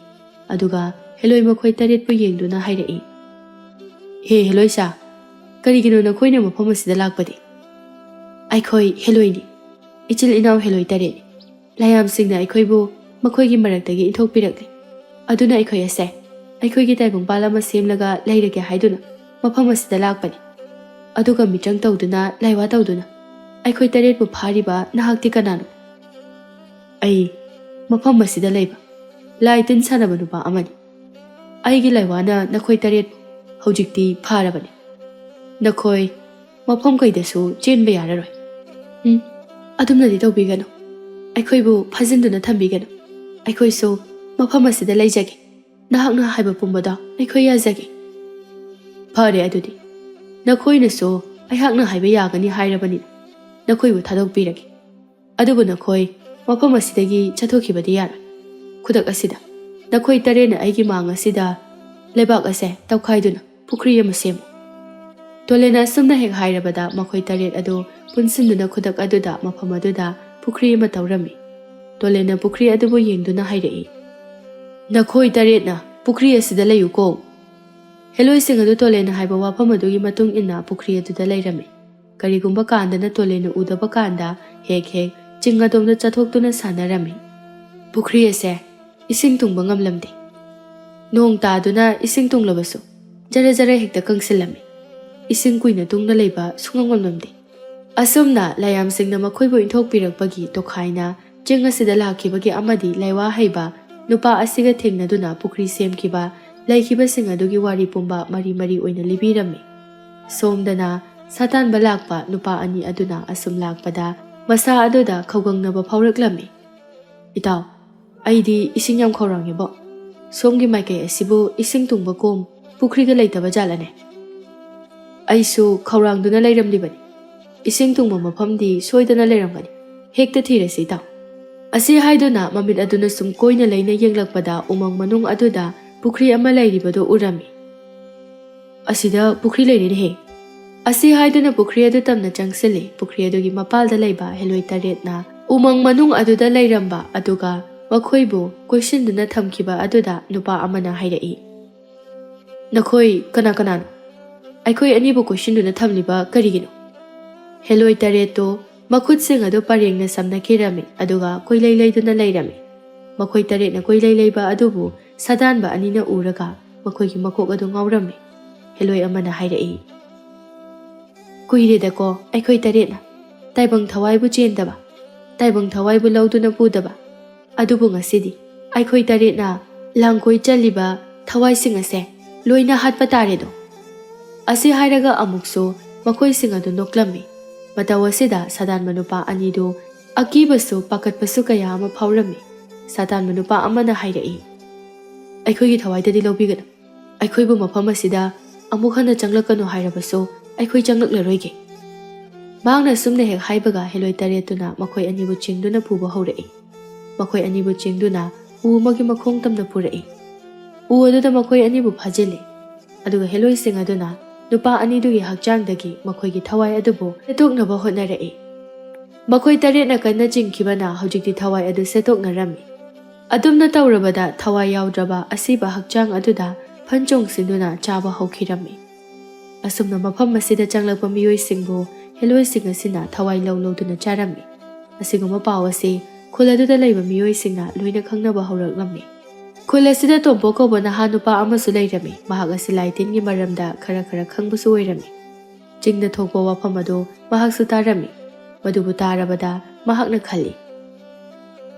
ꯑꯗꯨꯒ ꯍꯦꯂꯣꯏ ꯃꯈꯣꯏ ꯇꯔꯦꯠꯄꯨ ꯌꯦꯡꯗꯨꯅ ꯍꯥꯏꯔꯛꯏ, "ꯍꯦ ꯍꯦꯂꯣꯏꯁꯥ, ꯀꯔꯤꯒꯤꯅꯣ ꯅꯈꯣꯏꯅ ꯃꯐꯝ ꯑꯁꯤꯗ ꯂꯥꯛꯄꯗꯤ?" "ꯑꯩꯈꯣꯏ ꯍꯦꯂꯣꯏꯅꯤ, ꯏꯆꯤꯜ ꯏꯅꯥꯎ ꯍꯦꯂꯣꯏ ꯇꯔꯦꯠꯅꯤ꯫ ꯂꯥꯏꯌꯥꯝꯁꯤꯡꯅ ꯑꯩꯈꯣꯏꯕꯨ ꯃꯈꯣꯏꯒꯤ ꯃꯔꯛꯇꯒꯤ ꯏꯟꯊꯣꯛꯄꯤꯔꯛꯂꯤ꯫ ꯑꯗꯨꯅ ꯑꯩꯈꯣꯏ ꯑꯁꯦ ꯑꯩꯈꯣꯏꯒꯤ ꯇꯥꯏꯕꯪꯄꯥꯜ ꯑꯃ ꯁꯦꯝꯂꯒ ꯂꯩꯔꯒꯦ ꯍꯥꯏꯗꯨꯅ ꯃꯐꯝ ꯑꯁꯤꯗ ꯂꯥꯛꯄꯅꯤ꯫ ꯑꯗꯨꯒ ꯃꯤꯇ꯭ꯔꯪ ꯇꯧꯗꯨꯅ ꯂꯥꯏꯋꯥ ꯇꯧꯗꯨꯅ ꯑꯩꯈꯣꯏ ꯇꯔꯦꯠꯄꯨ ꯐꯥꯔꯤꯕ ꯅꯍꯥꯛꯇꯤ ꯀꯅꯥꯅꯣ?" "ꯑꯩ ꯃꯐꯝ ꯑꯁꯤꯗ ꯂꯩꯕ ꯂꯥꯏ ꯇꯤꯟ ꯁꯥꯟꯅꯕ ꯅꯨꯄꯥ ꯑꯃꯅꯤ꯫ ꯑꯩꯒꯤ ꯂꯥꯏꯋꯥꯅ ꯅꯈꯣꯏ ꯇꯔꯦꯠꯄꯨ ꯍꯧꯖꯤꯛꯇꯤ ꯐꯥꯔꯕꯅꯤ꯫ ꯅꯈꯣꯏ ꯃꯐꯝ ꯀꯩꯗꯁꯨ ꯆꯦꯟꯕ ꯌꯥꯔꯔꯣꯏ꯫ ꯑꯗꯨꯝꯅꯗꯤ ꯇꯧꯕꯤꯒꯅꯨ꯫ ꯑꯩꯈꯣꯏꯕꯨ ꯐꯥꯖꯤꯟꯗꯨꯅ ꯊꯝꯕꯤꯒꯅꯨ꯫ ꯑꯩꯈꯣꯏꯁꯨ ꯃꯐꯝ ꯑꯁꯤꯗ ꯂꯩꯖꯒꯦ꯫ ꯅꯍꯥꯛꯅ ꯍꯥꯏꯕ ꯄꯨꯝꯕꯗꯣ ꯑꯩꯈꯣই ꯌꯥꯖꯒꯦ." "ꯐꯔꯦ ꯑꯗꯨꯗꯤ, ꯅꯈꯣꯏꯅꯁꯨ ꯑꯩꯍꯥꯛꯅ ꯍꯥꯏꯕ ꯌꯥꯒꯅꯤ ꯍꯥꯏꯔꯕꯅꯤꯅ ꯅꯈꯣꯏꯕꯨ ꯊꯥꯗꯣꯛꯄꯤꯔꯒꯦ꯫ ꯑꯗꯨꯕꯨ ꯅꯈꯣꯏ ꯃꯐꯝ ꯑꯁꯤꯗꯒꯤ ꯆꯠꯊꯣꯛꯈꯤꯕꯗꯤ ꯌꯥꯔꯣꯏ꯫ ꯈꯨꯗꯛ ꯑꯁꯤꯗ ꯅꯈꯣꯏ ꯇꯔꯦꯠꯅ ꯑꯩꯒꯤ ꯃꯥꯡ ꯑꯁꯤꯗ ꯂꯩꯕꯥꯛ ꯑꯁꯦ ꯇꯧꯈꯥꯏꯗꯨꯅ ꯄꯨꯈ꯭ꯔꯤ ꯑꯃ ꯁꯦꯝꯃꯨ." ꯇꯣꯂꯦꯟꯅ ꯑꯁꯨꯝꯅ ꯍꯦꯛ ꯍꯥꯏꯔꯕꯗ ꯃꯈꯣꯏ ꯇꯔꯦꯠ ꯑꯗꯨ ꯄꯨꯟꯁꯤꯟꯗꯨꯅ ꯈꯨꯗꯛ ꯑꯗꯨꯗ ꯃꯐꯝ ꯑꯗꯨꯗ ꯄꯨꯈ꯭ꯔꯤ ꯑꯃ ꯇꯧꯔꯝꯃꯤ꯫ ꯇꯣꯂꯦꯟꯅ ꯄꯨꯈ꯭ꯔꯤ ꯑꯗꯨꯕꯨ ꯌꯦꯡꯗꯨꯅ ꯍꯥꯏꯔꯛꯏ, "ꯅꯈꯣꯏ ꯇꯔꯦꯠꯅ ꯄꯨꯈ꯭ꯔꯤ ꯑꯁꯤꯗ ꯂꯩꯌꯨꯀꯣ." ꯍꯦꯂꯣꯏꯁꯤꯡ ꯑꯗꯨ ꯇꯣꯂꯦꯟꯅ ꯍꯥꯏꯕ ꯋꯥꯐꯝ ꯑꯗꯨꯒꯤ ꯃꯇꯨꯡ ꯏꯟꯅ ꯄꯨꯈ꯭ꯔꯤ ꯑꯗꯨꯗ ꯂꯩꯔꯝꯃꯤ꯫ ꯀꯔꯤꯒꯨꯝꯕ ꯀꯥꯟꯗꯅ ꯇꯣꯂꯦꯟꯅ ꯎꯗꯕ ꯀꯥꯟꯗ ꯍꯦꯛ ꯍꯦꯛ ꯆꯤꯡ ꯑꯗꯣꯝꯗ ꯆꯠꯊꯣꯛꯇꯨꯅ ꯁꯥꯟꯅꯔꯝꯃꯤ꯫ ꯄꯨꯈ꯭ꯔꯤ ꯑꯁꯦ ꯏꯁꯤꯡ ꯇꯨꯡꯕ ꯉꯝꯂꯝꯗꯦ꯫ ꯅꯣꯡ ꯇꯥꯗꯨꯅ ꯏꯁꯤꯡ ꯇꯨꯡꯂꯕꯁꯨ ꯖꯔ ꯖꯔ ꯍꯦꯛꯇ ꯀꯪꯁꯤꯜꯂꯝꯃꯤ꯫ ꯏꯁꯤꯡ ꯀꯨꯏꯅ ꯇꯨꯡꯅ ꯂꯩꯕ ꯁꯨꯡꯉꯝ ꯉꯝꯂꯝꯗꯦ꯫ ꯑꯁꯨꯝꯅ ꯂꯥꯏꯌꯥꯝꯁꯤꯡꯅ ꯃꯈꯣꯏꯕꯨ ꯏꯟꯊꯣꯛꯄꯤꯔꯛꯄꯒꯤ ꯇꯣꯈꯥꯏꯅ ꯆꯤꯡ ꯑꯁꯤꯗ ꯂꯥꯛꯈꯤꯕꯒꯤ ꯑꯃꯗꯤ ꯂꯥꯏꯋꯥ ꯍꯩꯕ ꯅꯨꯄꯥ ꯑꯁꯤꯒ ꯊꯦꯡꯅꯗꯨꯅ ꯄꯨꯈ꯭ꯔꯤ ꯁꯦꯝꯈꯤꯕ ꯂꯩꯈꯤꯕꯁꯤꯡ ꯑꯗꯨꯒꯤ ꯋꯥꯔꯤ ꯄꯨꯝꯕ ꯃꯔꯤ ꯃꯔꯤ ꯑꯣꯏꯅ ಲಿಬಿರಮ್ಮಿ꯫ ꯁꯣꯝꯗꯅ ꯁꯥꯇꯥꯟꯕ ꯂꯥꯛꯄ ꯅꯨꯄꯥ ꯑꯅꯤ ꯑꯗꯨꯅ ꯑꯁꯨꯝ ꯂꯥꯛꯄꯗ ꯃꯁꯥ ꯑꯗꯨꯗ ꯈꯧꯒꯪꯅꯕ ꯐꯥꯎꯔꯛꯂꯝꯃꯤ꯫ "ꯏꯇꯥꯎ, ꯑꯩꯗꯤ ꯏꯁꯤꯡ ꯌꯥꯝ ꯈꯧꯔꯥꯡꯉꯦꯕꯣ꯫ ꯁꯣꯝꯒꯤ ꯃꯥꯏꯀꯩ ꯑꯁꯤꯕꯨ ꯏꯁꯤꯡ ꯇꯨꯡꯕ ꯀꯣꯝ ꯄꯨꯈ꯭ꯔꯤꯒ ꯂꯩꯇꯕ ꯖꯥꯠꯂꯅꯦ?" "ꯑꯩꯁꯨ ꯈꯧꯔꯥꯡꯗꯨꯅ ꯂꯩꯔꯝꯂꯤꯕꯅꯤ꯫ ꯏꯁꯤꯡ ꯇꯨꯡꯕ ꯃꯐꯝꯗꯤ ꯁꯣꯏꯗꯅ ꯂꯩꯔꯝꯒꯅꯤ꯫ ꯍꯦꯛꯇ ꯊꯤꯔꯁꯤ ꯏꯇꯥꯎ." ꯑꯁꯤ ꯍꯥꯏꯗꯨꯅ ꯃꯃꯤꯠ ꯑꯗꯨꯅ ꯁꯨꯝ ꯀꯣꯏꯅ ꯂꯩꯅ ꯌꯦꯡꯂꯛꯄꯗ ꯎꯃꯪ ꯃꯅꯨꯡ ꯑꯗꯨꯗ ꯄꯨꯈ꯭ꯔꯤ ꯑꯃ ꯂꯩꯔꯤꯕꯗꯨ ꯎꯔꯝꯃꯤ꯫ "ꯑꯁꯤꯗ ꯄꯨꯈ꯭ꯔꯤ ꯂꯩꯔꯦꯅꯦꯍꯦ." ꯑꯁꯤ ꯍꯥꯏꯗꯨꯅ ꯄꯨꯈ꯭ꯔꯤ ꯑꯗꯨ ꯇꯝꯅ ꯆꯪꯁꯤꯜꯂꯤ꯫ ꯄꯨꯈ꯭ꯔꯤ ꯑꯗꯨꯒꯤ ꯃꯄꯥꯜꯗ ꯂꯩꯕ ꯍꯦꯂꯣꯏ ꯇꯔꯦꯠꯅ ꯎꯃꯪ ꯃꯅꯨꯡ ꯑꯗꯨꯗ ꯂꯩꯔꯝꯕ ꯑꯗꯨꯒ ꯃꯈꯣꯏꯕꯨ ꯀꯣꯏꯁꯤꯟꯗꯨꯅ ꯊꯝꯈꯤꯕ ꯑꯗꯨꯗ ꯅꯨꯄꯥ ꯑꯃꯅ ꯍꯥꯏꯔꯛꯏ, "ꯅꯈꯣꯏ ꯀꯅꯥ ꯀꯅꯥꯅꯣ? ꯑꯩꯈꯣꯏ ꯑꯅꯤꯕꯨ ꯀꯣꯏꯁꯤꯟꯗꯨꯅ ꯊꯝꯂꯤꯕ ꯀꯔꯤꯒꯤꯅꯣ?" ꯍꯦꯂꯣꯏ ꯇꯔꯦꯠꯇꯨ ꯃꯈꯨꯠꯁꯤꯡ ꯑꯗꯨ ꯄꯔꯦꯡꯅ ꯁꯝꯅꯈꯤꯔꯝꯃꯤ ꯑꯗꯨꯒ ꯀꯣꯏꯂꯩ ꯂꯩꯗꯨꯅ ꯂꯩꯔꯝꯃꯤ꯫ ꯃꯈꯣꯏ ꯇꯔꯦꯠꯅ ꯀꯣꯏꯂꯩ ꯂꯩꯕ ꯑꯗꯨꯕꯨ ꯁꯥꯗꯥꯟꯕ ꯑꯅꯤꯅ ꯎꯔꯒ ꯃꯈꯣꯏꯒꯤ ꯃꯀꯣꯛ ꯑꯗꯨ ꯉꯥꯎꯔꯝꯃꯤ꯫ ꯍꯦꯂꯣꯏ ꯑꯃꯅ ꯍꯥꯏꯔꯛꯏ, "ꯀꯨꯏꯔꯦꯗꯀꯣ ꯑꯩꯈꯣꯏ ꯇꯔꯦꯠꯅ ꯇꯥꯏꯕꯪ ꯊꯋꯥꯏꯕꯨ ꯆꯦꯟꯗꯕ, ꯇꯥꯏꯕꯪ ꯊꯋꯥꯏꯕꯨ ꯂꯧꯗꯨꯅ ꯄꯨꯗꯕ꯫ ꯑꯗꯨꯕꯨ ꯉꯁꯤꯗꯤ ꯑꯩꯈꯣꯏ ꯇꯔꯦꯠꯅ ꯂꯥꯡꯀꯣꯏ ꯆꯠꯂꯤꯕ ꯊꯋꯥꯏꯁꯤꯡ ꯑꯁꯦ ꯂꯣꯏꯅ ꯍꯥꯠꯄ ꯇꯥꯔꯦꯗꯣ." ꯑꯁꯤ ꯍꯥꯏꯔꯒ ꯑꯃꯨꯛꯁꯨ ꯃꯈꯣꯏꯁꯤꯡ ꯑꯗꯨ ꯅꯣꯛꯂꯝꯃꯤ꯫ ꯃꯇꯧ ꯑꯁꯤꯗ ꯁꯥꯗꯥꯟꯕ ꯅꯨꯄꯥ ꯑꯅꯤꯗꯨ ꯑꯀꯤꯕꯁꯨ ꯄꯥꯈꯠꯄꯁꯨ ꯀꯌꯥ ꯑꯃ ꯐꯥꯎꯔꯝꯃꯤ꯫ ꯁꯥꯗꯥꯟꯕ ꯅꯨꯄꯥ ꯑꯃꯅ ꯍꯥꯏꯔꯛꯏ, "ꯑꯩꯈꯣꯏꯒꯤ ꯊꯋꯥꯏꯗꯗꯤ ꯂꯧꯕꯤꯒꯅꯨ꯫ ꯑꯩꯈꯣꯏꯕꯨ ꯃꯐꯝ ꯑꯁꯤꯗ ꯑꯃꯨꯛ ꯍꯟꯅ ꯆꯪꯂꯛꯀꯅꯨ ꯍꯥꯏꯔꯕꯁꯨ ꯑꯩꯈꯣꯏ ꯆꯪꯂꯛꯂꯔꯣꯏꯒꯦ." ꯃꯍꯥꯛꯅ ꯁꯨꯝꯅ ꯍꯦꯛ ꯍꯥꯏꯕꯒ ꯍꯦꯂꯣꯏ ꯇꯔꯦꯠꯇꯨꯅ ꯃꯈꯣꯏ ꯑꯅꯤꯕꯨ ꯆꯤꯡꯗꯨꯅ ꯄꯨꯕ ꯍꯧꯔꯛꯏ꯫ ꯃꯈꯣꯏ ꯑꯅꯤꯕꯨ ꯆꯤꯡꯗꯨꯅ ꯎ ꯑꯃꯒꯤ ꯃꯈꯣꯡ ꯇꯝꯅ ꯄꯨꯔꯛꯏ꯫ ꯎ ꯑꯗꯨꯗ ꯃꯈꯣꯏ ꯑꯅꯤꯕꯨ ꯐꯥꯖꯤꯜꯂꯤ꯫ ꯑꯗꯨꯒ ꯍꯦꯂꯣꯏꯁꯤꯡ ꯑꯗꯨꯅ ꯅꯨꯄꯥ ꯑꯅꯤꯗꯨꯒꯤ ꯍꯛꯆꯥꯡꯗꯒꯤ ꯃꯈꯣꯏꯒꯤ ꯊꯋꯥꯏ ꯑꯗꯨꯕꯨ ꯁꯦꯠꯇꯣꯛꯅꯕ ꯍꯣꯠꯅꯔꯛꯏ꯫ ꯃꯈꯣꯏ ꯇꯔꯦꯠꯅ ꯀꯟꯅ ꯆꯤꯡꯈꯤꯕꯅ ꯍꯧꯖꯤꯛꯇꯤ ꯊꯋꯥꯏ ꯑꯗꯨ ꯁꯦꯠꯇꯣꯛꯅꯔꯝꯃꯤ꯫ ꯑꯗꯨꯝꯅ ꯇꯧꯔꯕꯗ ꯊꯋꯥꯏ ꯌꯥꯎꯗ꯭ꯔꯕ ꯑꯁꯤꯕ ꯍꯛꯆꯥꯡ ꯑꯗꯨꯗ ꯐꯟ ꯆꯣꯡꯁꯤꯟꯗꯨꯅ ꯆꯥꯕ ꯍꯧꯈꯤꯔꯝꯃꯤ꯫ ꯑꯁꯨꯝꯅ ꯃꯐꯝ ꯑꯁꯤꯗ ꯆꯪꯂꯛꯄ ꯃꯤꯑꯣꯏꯁꯤꯡꯕꯨ ꯍꯦꯂꯣꯏꯁꯤꯡ ꯑꯁꯤꯅ ꯊꯋꯥꯏ ꯂꯧꯗꯨꯅ ꯆꯥꯔꯝꯃꯤ꯫ ꯑꯁꯤꯒꯨꯝꯕ ꯄꯥꯎ ꯑꯁꯤ ꯈꯨꯜ ꯑꯗꯨꯗ ꯂꯩꯕ ꯃꯤꯑꯣꯏꯁꯤꯡꯅ ꯂꯣꯏꯅ ꯈꯪꯅꯕ ꯍꯧꯔꯛꯂꯝꯃꯤ꯫ ꯈꯨꯜ ꯑꯁꯤꯗ ꯇꯣꯝꯄꯣꯛ ꯀꯧꯕ ꯅꯍꯥ ꯅꯨꯄꯥ ꯑꯃꯁꯨ ꯂꯩꯔꯝꯃꯤ꯫ ꯃꯍꯥꯛ ꯑꯁꯤ ꯂꯥꯏ ꯇꯤꯟꯒꯤ ꯃꯔꯝꯗ ꯈꯔ ꯈꯪꯕꯁꯨ ꯑꯣꯏꯔꯝꯃꯤ꯫ ꯆꯤꯡꯗ ꯊꯣꯛꯄ ꯋꯥꯐꯝ ꯑꯗꯨ ꯃꯍꯥꯛꯁꯨ ꯇꯥꯔꯝꯃꯤ꯫ ꯃꯗꯨꯕꯨ ꯇꯥꯔꯕꯗ ꯃꯍꯥꯛꯅ ꯈꯜꯂꯤ,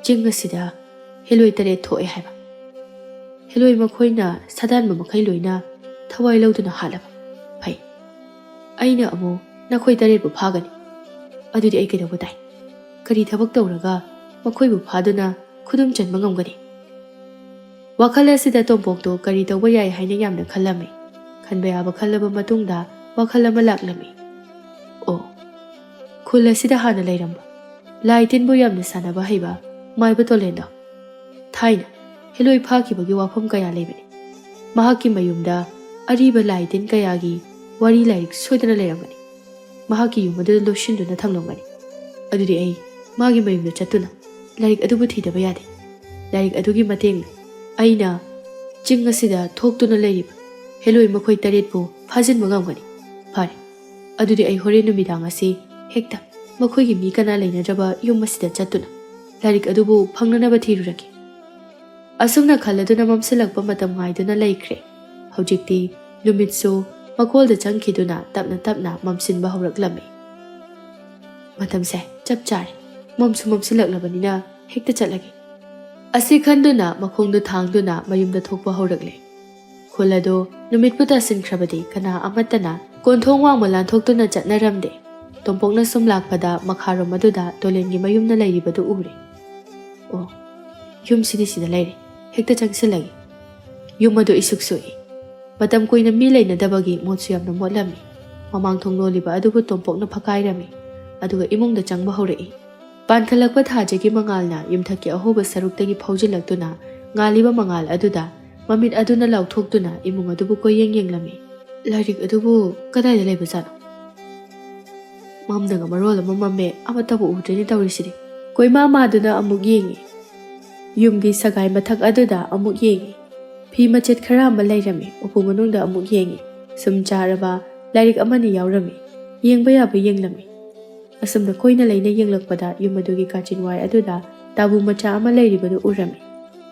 ꯆꯤꯡ ꯑꯁꯤꯗ ꯍꯦꯂꯣꯏ 7 ꯊꯣꯛꯑꯦ ꯍꯥꯏꯕ꯫ ꯍꯦꯂꯣꯏ ꯃꯈꯣꯏꯅ ꯁꯥꯗꯥꯟꯕ ꯃꯈꯩ ꯂꯣꯏꯅ ꯊꯋꯥꯏ ꯂꯧꯗꯨꯅ ꯍꯥꯠꯂꯕ꯫ ꯐꯩ, ꯑꯩꯅ ꯑꯃꯨꯛ ꯅꯈꯣꯏ 7ꯕꯨ ꯐꯥꯒꯅꯤ꯫ ꯑꯗꯨꯗꯤ ꯑꯩ ꯀꯩꯗꯧꯕ ꯇꯥꯏ? ꯀꯔꯤ ꯊꯕꯛ ꯇꯧꯔꯒ ꯃꯈꯣꯏꯕꯨ ꯐꯥꯗꯨꯅ ꯈꯨꯗꯨꯝ ꯆꯟꯕ ꯉꯝꯒꯅꯤ? ꯋꯥꯈꯜ ꯑꯁꯤꯗ ꯇꯣꯝꯄꯣꯛꯇꯨ ꯀꯔꯤ ꯇꯧꯕ ꯌꯥꯏ ꯍꯥꯏꯅ ꯌꯥꯝꯅ ꯈꯜꯂꯝꯃꯤ꯫ ꯈꯟꯕ ꯌꯥꯕ ꯈꯜꯂꯕ ꯃꯇꯨꯡꯗ ꯋꯥꯈꯜ ꯑꯃ ꯂꯥꯛꯂꯝꯃꯤ꯫ ꯑꯣ, ꯈꯨꯜ ꯑꯁꯤꯗ ꯍꯥꯟꯅ ꯂꯩꯔꯝꯕ ꯂꯥꯏ ꯇꯤꯟꯕꯨ ꯌꯥꯝꯅ ꯁꯥꯟꯅꯕ ꯍꯩꯕ ꯃꯥꯏꯕ ꯇꯣꯂꯦꯟꯗꯣ ꯊꯥꯏꯅ ꯍꯦꯂꯣꯏ ꯐꯥꯈꯤꯕꯒꯤ ꯋꯥꯐꯝ ꯀꯌꯥ ꯂꯩꯕꯅꯤ꯫ ꯃꯍꯥꯛꯀꯤ ꯃꯌꯨꯝꯗ ꯑꯔꯤꯕ ꯂꯥꯏ ꯇꯤꯟ ꯀꯌꯥꯒꯤ ꯋꯥꯔꯤ ꯂꯥꯏꯔꯤꯛ ꯁꯣꯏꯗꯅ ꯂꯩꯔꯝꯒꯅꯤ꯫ ꯃꯍꯥꯛꯀꯤ ꯌꯨꯝ ꯑꯗꯨꯗ ꯂꯣꯠꯁꯤꯟꯗꯨꯅ ꯊꯝꯂꯝꯒꯅꯤ꯫ ꯑꯗꯨꯗꯤ ꯑꯩ ꯃꯥꯒꯤ ꯃꯌꯨꯝꯗ ꯆꯠꯇꯨꯅ ꯂꯥꯏꯔꯤꯛ ꯑꯗꯨꯕꯨ ꯊꯤꯗꯕ ꯌꯥꯗꯦ꯫ ꯂꯥꯏꯔꯤꯛ ꯑꯗꯨꯒꯤ ꯃꯇꯦꯡꯅ ꯑꯩꯅ ꯆꯤꯡ ꯑꯁꯤꯗ ꯊꯣꯛꯇꯨꯅ ꯂꯩꯔꯤꯕ ꯍꯦꯂꯣꯏ ꯃꯈꯣꯏ 7ꯕꯨ ꯐꯥꯖꯤꯟꯕ ꯉꯝꯒꯅꯤ꯫ ꯐꯔꯦ, ꯑꯗꯨꯗꯤ ꯑꯩ ꯍꯣꯔꯦꯟ ꯅꯨꯃꯤꯗꯥꯡ ꯑꯁꯤ ꯍꯦꯛꯇ ꯃꯈꯣꯏꯒꯤ ꯃꯤ ꯀꯅꯥ ꯂꯩꯅꯗ꯭ꯔꯕ ꯌꯨꯝ ꯑꯁꯤꯗ ꯆꯠꯇꯨꯅ ꯂꯥꯏꯔꯤꯛ ꯑꯗꯨꯕꯨ ꯐꯪꯅꯅꯕ ꯊꯤꯔꯨꯔꯒꯦ꯫ ꯑꯁꯨꯝꯅ ꯈꯜꯂꯗꯨꯅ ꯃꯝꯁꯤꯜꯂꯛꯄ ꯃꯇꯝ ꯉꯥꯏꯗꯨꯅ ꯂꯩꯈ꯭ꯔꯦ꯫ ꯍꯧꯖꯤꯛꯇꯤ ꯅꯨꯃꯤꯠꯁꯨ ꯃꯀꯣꯜꯗ ꯆꯪꯈꯤꯗꯨꯅ ꯇꯞꯅ ꯇꯞꯅ ꯃꯝꯁꯤꯟꯕ ꯍꯧꯔꯛꯂꯝꯃꯤ꯫ ꯃꯇꯝꯁꯦ ꯆꯞ ꯆꯥꯔꯦ, ꯃꯝꯁꯨ ꯃꯝꯁꯤꯜꯂꯛꯂꯕꯅꯤꯅ ꯍꯦꯛꯇ ꯆꯠꯂꯒꯦ ꯑꯁꯤ ꯈꯟꯗꯨꯅ ꯃꯈꯣꯡꯗꯨ ꯊꯥꯡꯗꯨꯅ ꯃꯌꯨꯝꯗ ꯊꯣꯛꯄ ꯍꯧꯔꯛꯂꯦ꯫ ꯈꯨꯜ ꯑꯗꯨ ꯅꯨꯃꯤꯠꯄꯨ ꯇꯥꯁꯤꯟꯈ꯭ꯔꯕꯗꯤ ꯀꯅꯥ ꯑꯃꯠꯇꯅ ꯀꯣꯟꯊꯣꯡ ꯋꯥꯡꯃ ꯂꯥꯟꯊꯣꯛꯇꯨꯅ ꯆꯠꯅꯔꯝꯗꯦ꯫ ꯇꯣꯝꯄꯣꯛꯅ ꯁꯨꯝ ꯂꯥꯛꯄꯗ ꯃꯈꯥꯔꯣꯝ ꯑꯗꯨꯗ ꯇꯣꯂꯦꯟꯒꯤ ꯃꯌꯨꯝꯅ ꯂꯩꯔꯤꯕꯗꯨ ꯎꯔꯦ꯫ ꯑꯣ, ꯌꯨꯝꯁꯤꯗꯤ ꯁꯤꯗ ꯂꯩꯔꯦ, ꯍꯦꯛꯇ ꯆꯪꯁꯤꯜꯂꯒꯦ꯫ ꯌꯨꯝ ꯑꯗꯨ ꯏꯁꯨꯛ ꯁꯨꯛꯏ꯫ ꯃꯇꯝ ꯀꯨꯏꯅ ꯃꯤ ꯂꯩꯅꯗꯕꯒꯤ ꯃꯣꯠꯁꯨ ꯌꯥꯝꯅ ꯃꯣꯠꯂꯝꯃꯤ꯫ ꯃꯃꯥꯡ ꯊꯣꯡ ꯂꯣꯜꯂꯤꯕ ꯑꯗꯨꯕꯨ ꯇꯣꯝꯄꯣꯛꯅ ꯐꯛꯀꯥꯏꯔꯝꯃꯤ, ꯑꯗꯨꯒ ꯏꯃꯨꯡꯗ ꯆꯪꯕ ꯍꯧꯔꯛꯏ꯫ ꯄꯥꯟꯈꯠꯂꯛꯄ ꯊꯥꯖꯒꯤ ꯃꯉꯥꯜꯅ ꯌꯨꯝꯊꯛꯀꯤ ꯑꯍꯣꯕ ꯁꯔꯨꯛꯇꯒꯤ ꯐꯥꯎꯖꯤꯜꯂꯛꯇꯨꯅ ꯉꯥꯜꯂꯤꯕ ꯃꯉꯥꯜ ꯑꯗꯨꯗ ꯃꯃꯤꯠ ꯑꯗꯨꯅ ꯂꯥꯎꯊꯣꯛꯇꯨꯅ ꯏꯃꯨꯡ ꯑꯗꯨꯕꯨ ꯀꯣꯏꯌꯦꯡ ꯌꯦꯡꯂꯝꯃꯤ꯫ ꯂꯥꯏꯔꯤꯛ ꯑꯗꯨꯕꯨ ꯀꯗꯥꯏꯗ ꯂꯩꯕꯖꯥꯠꯅꯣ? ꯃꯝꯅꯒ ꯃꯔꯣꯜ ꯑꯃ ꯃꯝꯃꯦ, ꯑꯃꯠꯇꯕꯨ ꯎꯗ꯭ꯔꯦꯅꯦ ꯇꯧꯔꯤꯁꯤꯗꯤ꯫ ꯀꯣꯏꯃꯥ ꯃꯥꯗꯨꯅ ꯑꯃꯨꯛ ꯌꯦꯡꯉꯤ꯫ ꯌꯨꯝꯒꯤ ꯁꯒꯥꯏ ꯃꯊꯛ ꯑꯗꯨꯗ ꯑꯃꯨꯛ ꯌꯦꯡꯉꯤ꯫ ꯐꯤ ꯃꯆꯦꯠ ꯈꯔ ꯑꯃ ꯂꯩꯔꯝꯃꯤ꯫ ꯎꯄꯨ ꯃꯅꯨꯡꯗ ꯑꯃꯨꯛ ꯌꯦꯡꯉꯤ꯫ ꯁꯨꯝ ꯆꯥꯔꯕ ꯂꯥꯏꯔꯤꯛ ꯑꯃꯅꯤ ꯌꯥꯎꯔꯝꯃꯤ꯫ ꯌꯦꯡꯕ ꯌꯥꯕ ꯌꯦꯡꯂꯝꯃꯤ꯫ ꯑꯁꯨꯝꯅ ꯀꯣꯏꯅ ꯂꯩꯅ ꯌꯦꯡꯂꯛꯄꯗ ꯌꯨꯝ ꯑꯗꯨꯒꯤ ꯀꯥꯆꯤꯟꯋꯥꯏ ꯑꯗꯨꯗ ꯇꯥꯕꯨ ꯃꯆꯥ ꯑꯃ ꯂꯩꯔꯤꯕꯗꯨ ꯎꯔꯝꯃꯤ꯫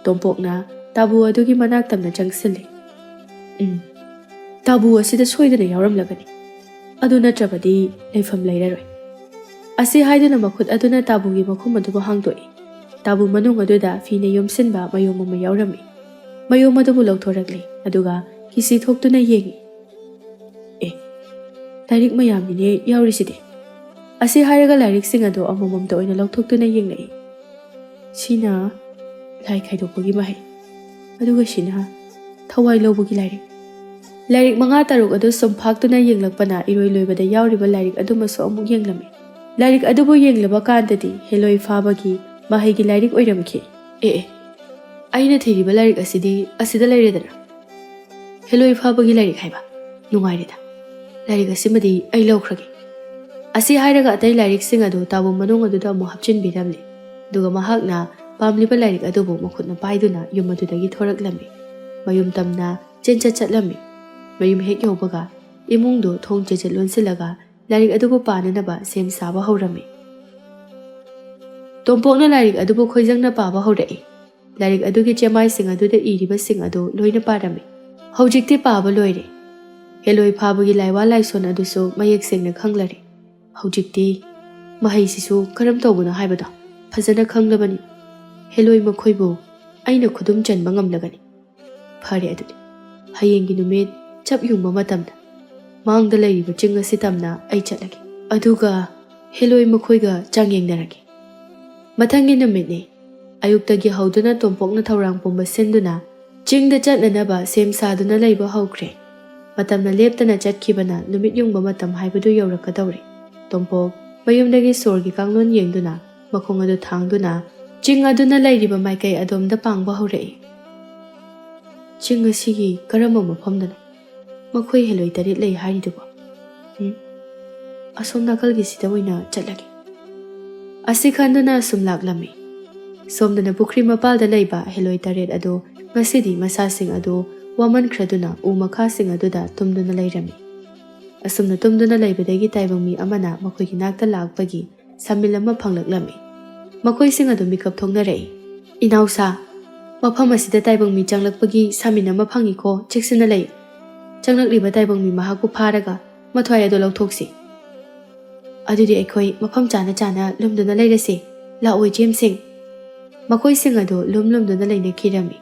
ꯇꯣꯝꯄꯣꯛꯅ ꯇꯥꯕꯨ ꯑꯗꯨꯒꯤ ꯃꯅꯥꯛ ꯇꯝꯅ ꯆꯪꯁꯤꯜꯂꯤ꯫ ꯇꯥꯕꯨ ꯑꯁꯤꯗ ꯁꯣꯏꯗꯅ ꯌꯥꯎꯔꯝꯂꯒꯅꯤ꯫ ꯑꯗꯨ ꯅꯠꯇ꯭ꯔꯕꯗꯤ ꯂꯩꯐꯝ ꯂꯩꯔꯔꯣꯏ꯫ ꯑꯁꯤ ꯍꯥꯏꯗꯨꯅ ꯃꯈꯨꯠ ꯑꯗꯨꯅ ꯇꯥꯕꯨꯒꯤ ꯃꯈꯨꯝ ꯑꯗꯨꯕꯨ ꯍꯥꯡꯗꯣꯛꯏ꯫ ꯇꯥꯕꯨ ꯃꯅꯨꯡ ꯑꯗꯨꯗ ꯐꯤꯅ ꯌꯣꯝꯁꯤꯟꯕ ꯃꯌꯣꯝ ꯑꯃ ꯌꯥꯎꯔꯝꯃꯤ꯫ ꯃꯌꯣꯝ ꯑꯗꯨꯕꯨ ꯂꯧꯊꯣꯔꯛꯂꯤ, ꯑꯗꯨꯒ ꯀꯤꯁꯤ ꯊꯣꯛꯇꯨꯅ ꯌꯦꯡꯉꯤ꯫ ꯑꯦ, ꯂꯥꯏꯔꯤꯛ ꯃꯌꯥꯝꯅꯤꯅꯦ ꯌꯥꯎꯔꯤꯁꯤꯗꯤ꯫ ꯑꯁꯤ ꯍꯥꯏꯔꯒ ꯂꯥꯏꯔꯤꯛꯁꯤꯡ ꯑꯗꯨ ꯑꯃꯃꯝꯇ ꯑꯣꯏꯅ ꯂꯧꯊꯣꯛꯇꯨꯅ ꯌꯦꯡꯂꯛꯏ꯫ ꯁꯤꯅ ꯂꯥꯏ ꯈꯥꯏꯗꯣꯛꯄꯒꯤ ꯃꯍꯩ, ꯑꯗꯨꯒ ꯁꯤꯅ ꯊꯋꯥꯏ ꯂꯧꯕꯒꯤ ꯂꯥꯏꯔꯤꯛ꯫ ꯂꯥꯏꯔꯤꯛ 5-6 ꯑꯗꯨ ꯁꯨꯝ ꯐꯥꯛꯇꯨꯅ ꯌꯦꯡꯂꯛꯄꯅ ꯏꯔꯣꯏ ꯂꯣꯏꯕꯗ ꯌꯥꯎꯔꯤꯕ ꯂꯥꯏꯔꯤꯛ ꯑꯗꯨꯃꯁꯨ ꯑꯃꯨꯛ ꯌꯦꯡꯂꯝꯃꯤ꯫ ꯂꯥꯏꯔꯤꯛ ꯑꯗꯨꯕꯨ ꯌꯦꯡꯂꯕ ꯀꯥꯟꯗꯗꯤ ꯍꯦꯂꯣꯏ ꯐꯥꯕꯒꯤ ꯃꯍꯩꯒꯤ ꯂꯥꯏꯔꯤꯛ ꯑꯣꯏꯔꯝꯈꯤ꯫ ꯑꯩꯅ ꯊꯤꯔꯤꯕ ꯂꯥꯏꯔꯤꯛ ꯑꯁꯤꯗꯤ ꯑꯁꯤꯗ ꯂꯩꯔꯦꯗꯅ꯫ ꯍꯦꯂꯣꯏ ꯐꯥꯕꯒꯤ ꯂꯥꯏꯔꯤꯛ ꯍꯥꯏꯕ, ꯅꯨꯡꯉꯥꯏꯔꯦꯗ꯫ ꯂꯥꯏꯔꯤꯛ ꯑꯁꯤꯃꯗꯤ ꯑꯩ ꯂꯧꯈ꯭ꯔꯒꯦ꯫ ꯑꯁꯤ ꯍꯥꯏꯔꯒ ꯑꯇꯩ ꯂꯥꯏꯔꯤꯛꯁꯤꯡ ꯑꯗꯨ ꯇꯥꯕꯨ ꯃꯅꯨꯡ ꯑꯗꯨꯗ ꯑꯃꯨꯛ ꯍꯥꯞꯆꯤꯟꯕꯤꯔꯝꯂꯤ꯫ ꯑꯗꯨꯒ ꯃꯍꯥꯛꯅ ꯄꯥꯝꯂꯤꯕ ꯂꯥꯏꯔꯤꯛ ꯑꯗꯨꯕꯨ ꯃꯈꯨꯠꯅ ꯄꯥꯏꯗꯨꯅ ꯌꯨꯝ ꯑꯗꯨꯗꯒꯤ ꯊꯣꯔꯛꯂꯝꯃꯤ꯫ ꯃꯌꯨꯝ ꯇꯝꯅ ꯆꯦꯟꯆꯠ ꯆꯠꯂꯝꯃꯤ꯫ ꯃꯌꯨꯝ ꯍꯦꯛ ꯌꯧꯕꯒ ꯏꯃꯨꯡꯗꯨ ꯊꯣꯡ ꯆꯦꯆꯠ ꯂꯣꯟꯁꯤꯜꯂꯒ ꯂꯥꯏꯔꯤꯛ ꯑꯗꯨꯕꯨ ꯄꯥꯅꯅꯕ ꯁꯦꯝ ꯁꯥꯕ ꯍꯧꯔꯝꯃꯤ꯫ ꯇꯣꯝꯄꯣꯛꯅ ꯂꯥꯏꯔꯤꯛ ꯑꯗꯨꯕꯨ ꯈꯣꯏꯖꯪꯅ ꯄꯥꯕ ꯍꯧꯔꯛꯏ꯫ ꯂꯥꯏꯔꯤꯛ ꯑꯗꯨꯒꯤ ꯆꯦꯃꯥꯏꯁꯤꯡ ꯑꯗꯨꯗ ꯏꯔꯤꯕꯁꯤꯡ ꯑꯗꯨ ꯂꯣꯏꯅ ꯄꯥꯔꯝꯃꯤ꯫ ꯍꯧꯖꯤꯛꯇꯤ ꯄꯥꯕ ꯂꯣꯏꯔꯦ꯫ ꯍꯦꯂꯣꯏ ꯐꯥꯕꯒꯤ ꯂꯥꯏꯋꯥ ꯂꯥꯏꯁꯣꯟ ꯑꯗꯨꯁꯨ ꯃꯌꯦꯛ ꯁꯦꯡꯅ ꯈꯪꯂꯔꯦ꯫ ꯍꯧꯖꯤꯛꯇꯤ ꯃꯍꯩꯁꯤꯁꯨ ꯀꯔꯝ ꯇꯧꯕꯅꯣ ꯍꯥꯏꯕꯗꯣ ꯐꯖꯅ ꯈꯪꯂꯕꯅꯤ꯫ ꯍꯦꯂꯣꯏ ꯃꯈꯣꯏꯕꯨ ꯑꯩꯅ ꯈꯨꯗꯨꯝ ꯆꯟꯕ ꯉꯝꯂꯒꯅꯤ꯫ ꯐꯔꯦ, ꯑꯗꯨꯗꯤ ꯍꯌꯦꯡꯒꯤ ꯅꯨꯃꯤꯠ ꯆꯞ ꯌꯨꯡꯕ ꯃꯇꯝꯗ ꯃꯥꯡꯗ ꯂꯩꯔꯤꯕ ꯆꯤꯡ ꯑꯁꯤ ꯇꯝꯅ ꯑꯩ ꯆꯠꯂꯒꯦ, ꯑꯗꯨꯒ ꯍꯦꯂꯣꯏ ꯃꯈꯣꯏꯒ ꯆꯥꯡꯌꯦꯡꯅꯔꯒꯦ꯫ ꯃꯊꯪꯒꯤ ꯅꯨꯃꯤꯠꯅꯤ꯫ ꯑꯌꯨꯛꯇꯒꯤ ꯍꯧꯗꯨꯅ ꯇꯣꯝꯄꯣꯛꯅ ꯊꯧꯔꯥꯡ ꯄꯨꯝꯕ ꯁꯤꯟꯗꯨꯅ ꯆꯤꯡꯗ ꯆꯠꯅꯅꯕ ꯁꯦꯝ ꯁꯥꯗꯨꯅ ꯂꯩꯕ ꯍꯧꯈ꯭ꯔꯦ꯫ ꯃꯇꯝꯅ ꯂꯦꯞꯇꯅ ꯆꯠꯈꯤꯕꯅ ꯅꯨꯃꯤꯠ ꯌꯨꯡꯕ ꯃꯇꯝ ꯍꯥꯏꯕꯗꯨ ꯌꯧꯔꯛꯀꯗꯧꯔꯦ꯫ ꯇꯣꯝꯄꯣꯛ ꯃꯌꯨꯝꯗꯒꯤ ꯁꯣꯔꯒꯤ ꯀꯥꯡꯂꯣꯟ ꯌꯦꯡꯗꯨꯅ ꯃꯈꯣꯡ ꯑꯗꯨ ꯊꯥꯡꯗꯨꯅ ꯆꯤꯡ ꯑꯗꯨꯅ ꯂꯩꯔꯤꯕ ꯃꯥꯏꯀꯩ ꯑꯗꯣꯝꯗ ꯄꯥꯡꯕ ꯍꯧꯔꯛꯏ꯫ ꯆꯤꯡ ꯑꯁꯤꯒꯤ ꯀꯔꯝꯕ ꯃꯐꯝꯗꯅꯣ ꯃꯈꯣꯏ ꯍꯦꯂꯣꯏ 7 ꯂꯩ ꯍꯥꯏꯔꯤꯗꯨꯕꯣ? ꯑꯁꯣꯝ ꯅꯥꯀꯜꯒꯤꯁꯤꯗ ꯑꯣꯏꯅ ꯆꯠꯂꯒꯦ ꯑꯁꯤ ꯈꯟꯗꯨꯅ ꯑꯁꯨꯝ ꯂꯥꯛꯂꯝꯃꯤ꯫ ꯁꯣꯝꯗꯅ ꯄꯨꯈ꯭ꯔꯤ ꯃꯄꯥꯜꯗ ꯂꯩꯕ ꯍꯦꯂꯣꯏ 7 ꯑꯗꯨ ꯉꯁꯤꯗꯤ ꯃꯁꯥꯁꯤꯡ ꯑꯗꯨ ꯋꯥꯃꯟꯈ꯭ꯔꯗꯨꯅ ꯎ ꯃꯈꯥꯁꯤꯡ ꯑꯗꯨꯗ ꯇꯨꯝꯗꯨꯅ ꯂꯩꯔꯝꯃꯤ꯫ ꯑꯁꯨꯝꯅ ꯇꯨꯝꯗꯨꯅ ꯂꯩꯕꯗꯒꯤ ꯇꯥꯏꯕꯪ ꯃꯤ ꯑꯃꯅ ꯃꯈꯣꯏꯒꯤ ꯅꯥꯛꯇ ꯂꯥꯛꯄꯒꯤ ꯁꯝꯃꯤꯜ ꯑꯃ ꯐꯪꯂꯛꯂꯝꯃꯤ꯫ ꯃꯈꯣꯏꯁꯤꯡ ꯑꯗꯨ ꯃꯤꯀꯞ ꯊꯣꯛꯅꯔꯛꯏ꯫ ꯏꯅꯥꯎꯁꯥ, ꯃꯐꯝ ꯑꯁꯤꯗ ꯇꯥꯏꯕꯪ ꯃꯤ ꯆꯪꯂꯛꯄꯒꯤ ꯁꯥꯃꯤꯟ ꯑꯃ ꯐꯪꯏꯀꯣ, ꯆꯦꯛꯁꯤꯟꯅ ꯂꯩ꯫ ꯆꯪꯂꯛꯂꯤꯕ ꯇꯥꯏꯕꯪ ꯃꯤ ꯃꯍꯥꯛꯄꯨ ꯐꯥꯔꯒ ꯃꯊ꯭ꯋꯥꯏ ꯑꯗꯨ ꯂꯧꯊꯣꯛꯁꯤ꯫ ꯑꯗꯨꯗꯤ ꯑꯩꯈꯣꯏ ꯃꯐꯝ ꯆꯥꯅ ꯆꯥꯅ ꯂꯨꯝꯗꯨꯅ ꯂꯩꯔꯁꯤ꯫ ꯂꯥꯛꯑꯣ ꯏꯆꯦꯝꯁꯤꯡ꯫ ꯃꯈꯣꯏꯁꯤꯡ ꯑꯗꯨ ꯂꯨꯝꯗꯨꯅ ꯂꯩꯅꯈꯤꯔꯝꯃꯤ꯫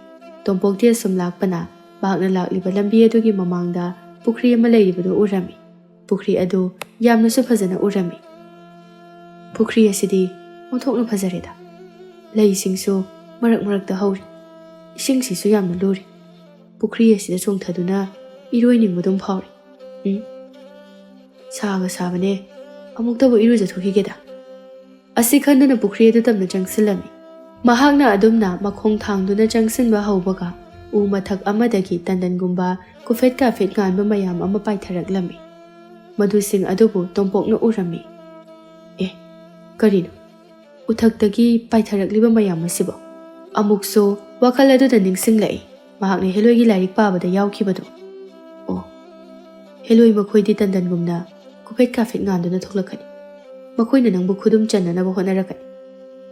ꯇꯣꯝꯄꯣꯛꯇꯤ ꯑꯁꯨꯝ ꯂꯥꯛꯄꯅ ꯃꯍꯥꯛꯅ ꯂꯥꯛꯂꯤꯕ ꯂꯝꯕꯤ ꯑꯗꯨꯒꯤ ꯃꯃꯥꯡꯗ ꯄꯨꯈ꯭ꯔꯤ ꯑꯃ ꯂꯩꯔꯤꯕꯗꯨ ꯎꯔꯝꯃꯤ꯫ ꯄꯨꯈ꯭ꯔꯤ ꯑꯗꯨ ꯌꯥꯝꯅꯁꯨ ꯐꯖꯅ ꯎꯔꯝꯃꯤ꯫ ꯄꯨꯈ꯭ꯔꯤ ꯑꯁꯤꯗꯤ ꯑꯣꯟꯊꯣꯛꯅ ꯐꯖꯔꯦꯗ꯫ ꯂꯩꯁꯤꯡꯁꯨ ꯃꯔꯛꯇ ꯍꯧꯔꯤ꯫ ꯏꯁꯤꯡꯁꯤꯁꯨ ꯌꯥꯝꯅ ꯂꯨꯔꯤ꯫ ꯄꯨꯈ꯭ꯔꯤ ꯑꯁꯤꯗ ꯆꯣꯡꯊꯗꯨꯅ ꯏꯔꯣꯏꯅꯤꯡꯕꯗꯨꯝ ꯐꯥꯎꯔꯤ꯫ ꯁꯥꯒ ꯁꯥꯕꯅꯦ, ꯑꯃꯨꯛꯇꯕꯨ ꯏꯔꯨꯖꯊꯣꯛꯈꯤꯒꯦꯗ꯫ ꯑꯁꯤ ꯈꯟꯗꯨꯅ ꯄꯨꯈ꯭ꯔꯤ ꯑꯗꯨ ꯇꯞꯅ ꯆꯪꯁꯤꯜꯂꯝꯃꯤ꯫ ꯃꯍꯥꯛꯅ ꯑꯗꯨꯝꯅ ꯃꯈꯣꯡ ꯊꯥꯡꯗꯨꯅ ꯆꯪꯁꯤꯟꯕ ꯍꯧꯕꯒ ꯎ ꯃꯊꯛ ꯑꯃꯗꯒꯤ ꯇꯟꯗꯟꯒꯨꯝꯕ ꯀꯨꯐꯦꯠ ꯀꯥꯐꯦꯠ ꯉꯥꯟꯕ ꯃꯌꯥꯝ ꯑꯃ ꯄꯥꯏꯊꯔꯛꯂꯝꯃꯤ꯫ ꯃꯗꯨꯁꯤꯡ ꯑꯗꯨꯕꯨ ꯇꯣꯝꯄꯣꯛꯅ ꯎꯔꯝꯃꯤ꯫ ꯀꯔꯤꯅꯣ ꯎꯊꯛꯇꯒꯤ ꯄꯥꯏꯊꯔꯛꯂꯤꯕ ꯃꯌꯥꯝ ꯑꯁꯤꯕꯣ? ꯑꯃꯨꯛꯁꯨ ꯋꯥꯈꯜ ꯑꯗꯨꯗ ꯅꯤꯡꯁꯤꯡꯂꯛꯏ ꯃꯍꯥꯛꯅ ꯍꯦꯂꯣꯏꯒꯤ ꯂꯥꯏꯔꯤꯛ ꯄꯥꯕꯗ ꯌꯥꯎꯈꯤꯕꯗꯣ꯫ ꯍꯦꯂꯣꯏ ꯃꯈꯣꯏꯗꯤ ꯇꯟꯗꯟꯒꯨꯝꯅ ꯀꯨꯐꯦꯠ ꯀꯥꯐꯦꯠ ꯉꯥꯟꯗꯨꯅ ꯊꯣꯛꯂꯛꯀꯅꯤ꯫ ꯃꯈꯣꯏꯅ ꯅꯪꯕꯨ ꯈꯨꯗꯨꯝ ꯆꯟꯅꯅꯕ ꯍꯣꯠꯅꯔꯛꯀꯅꯤ꯫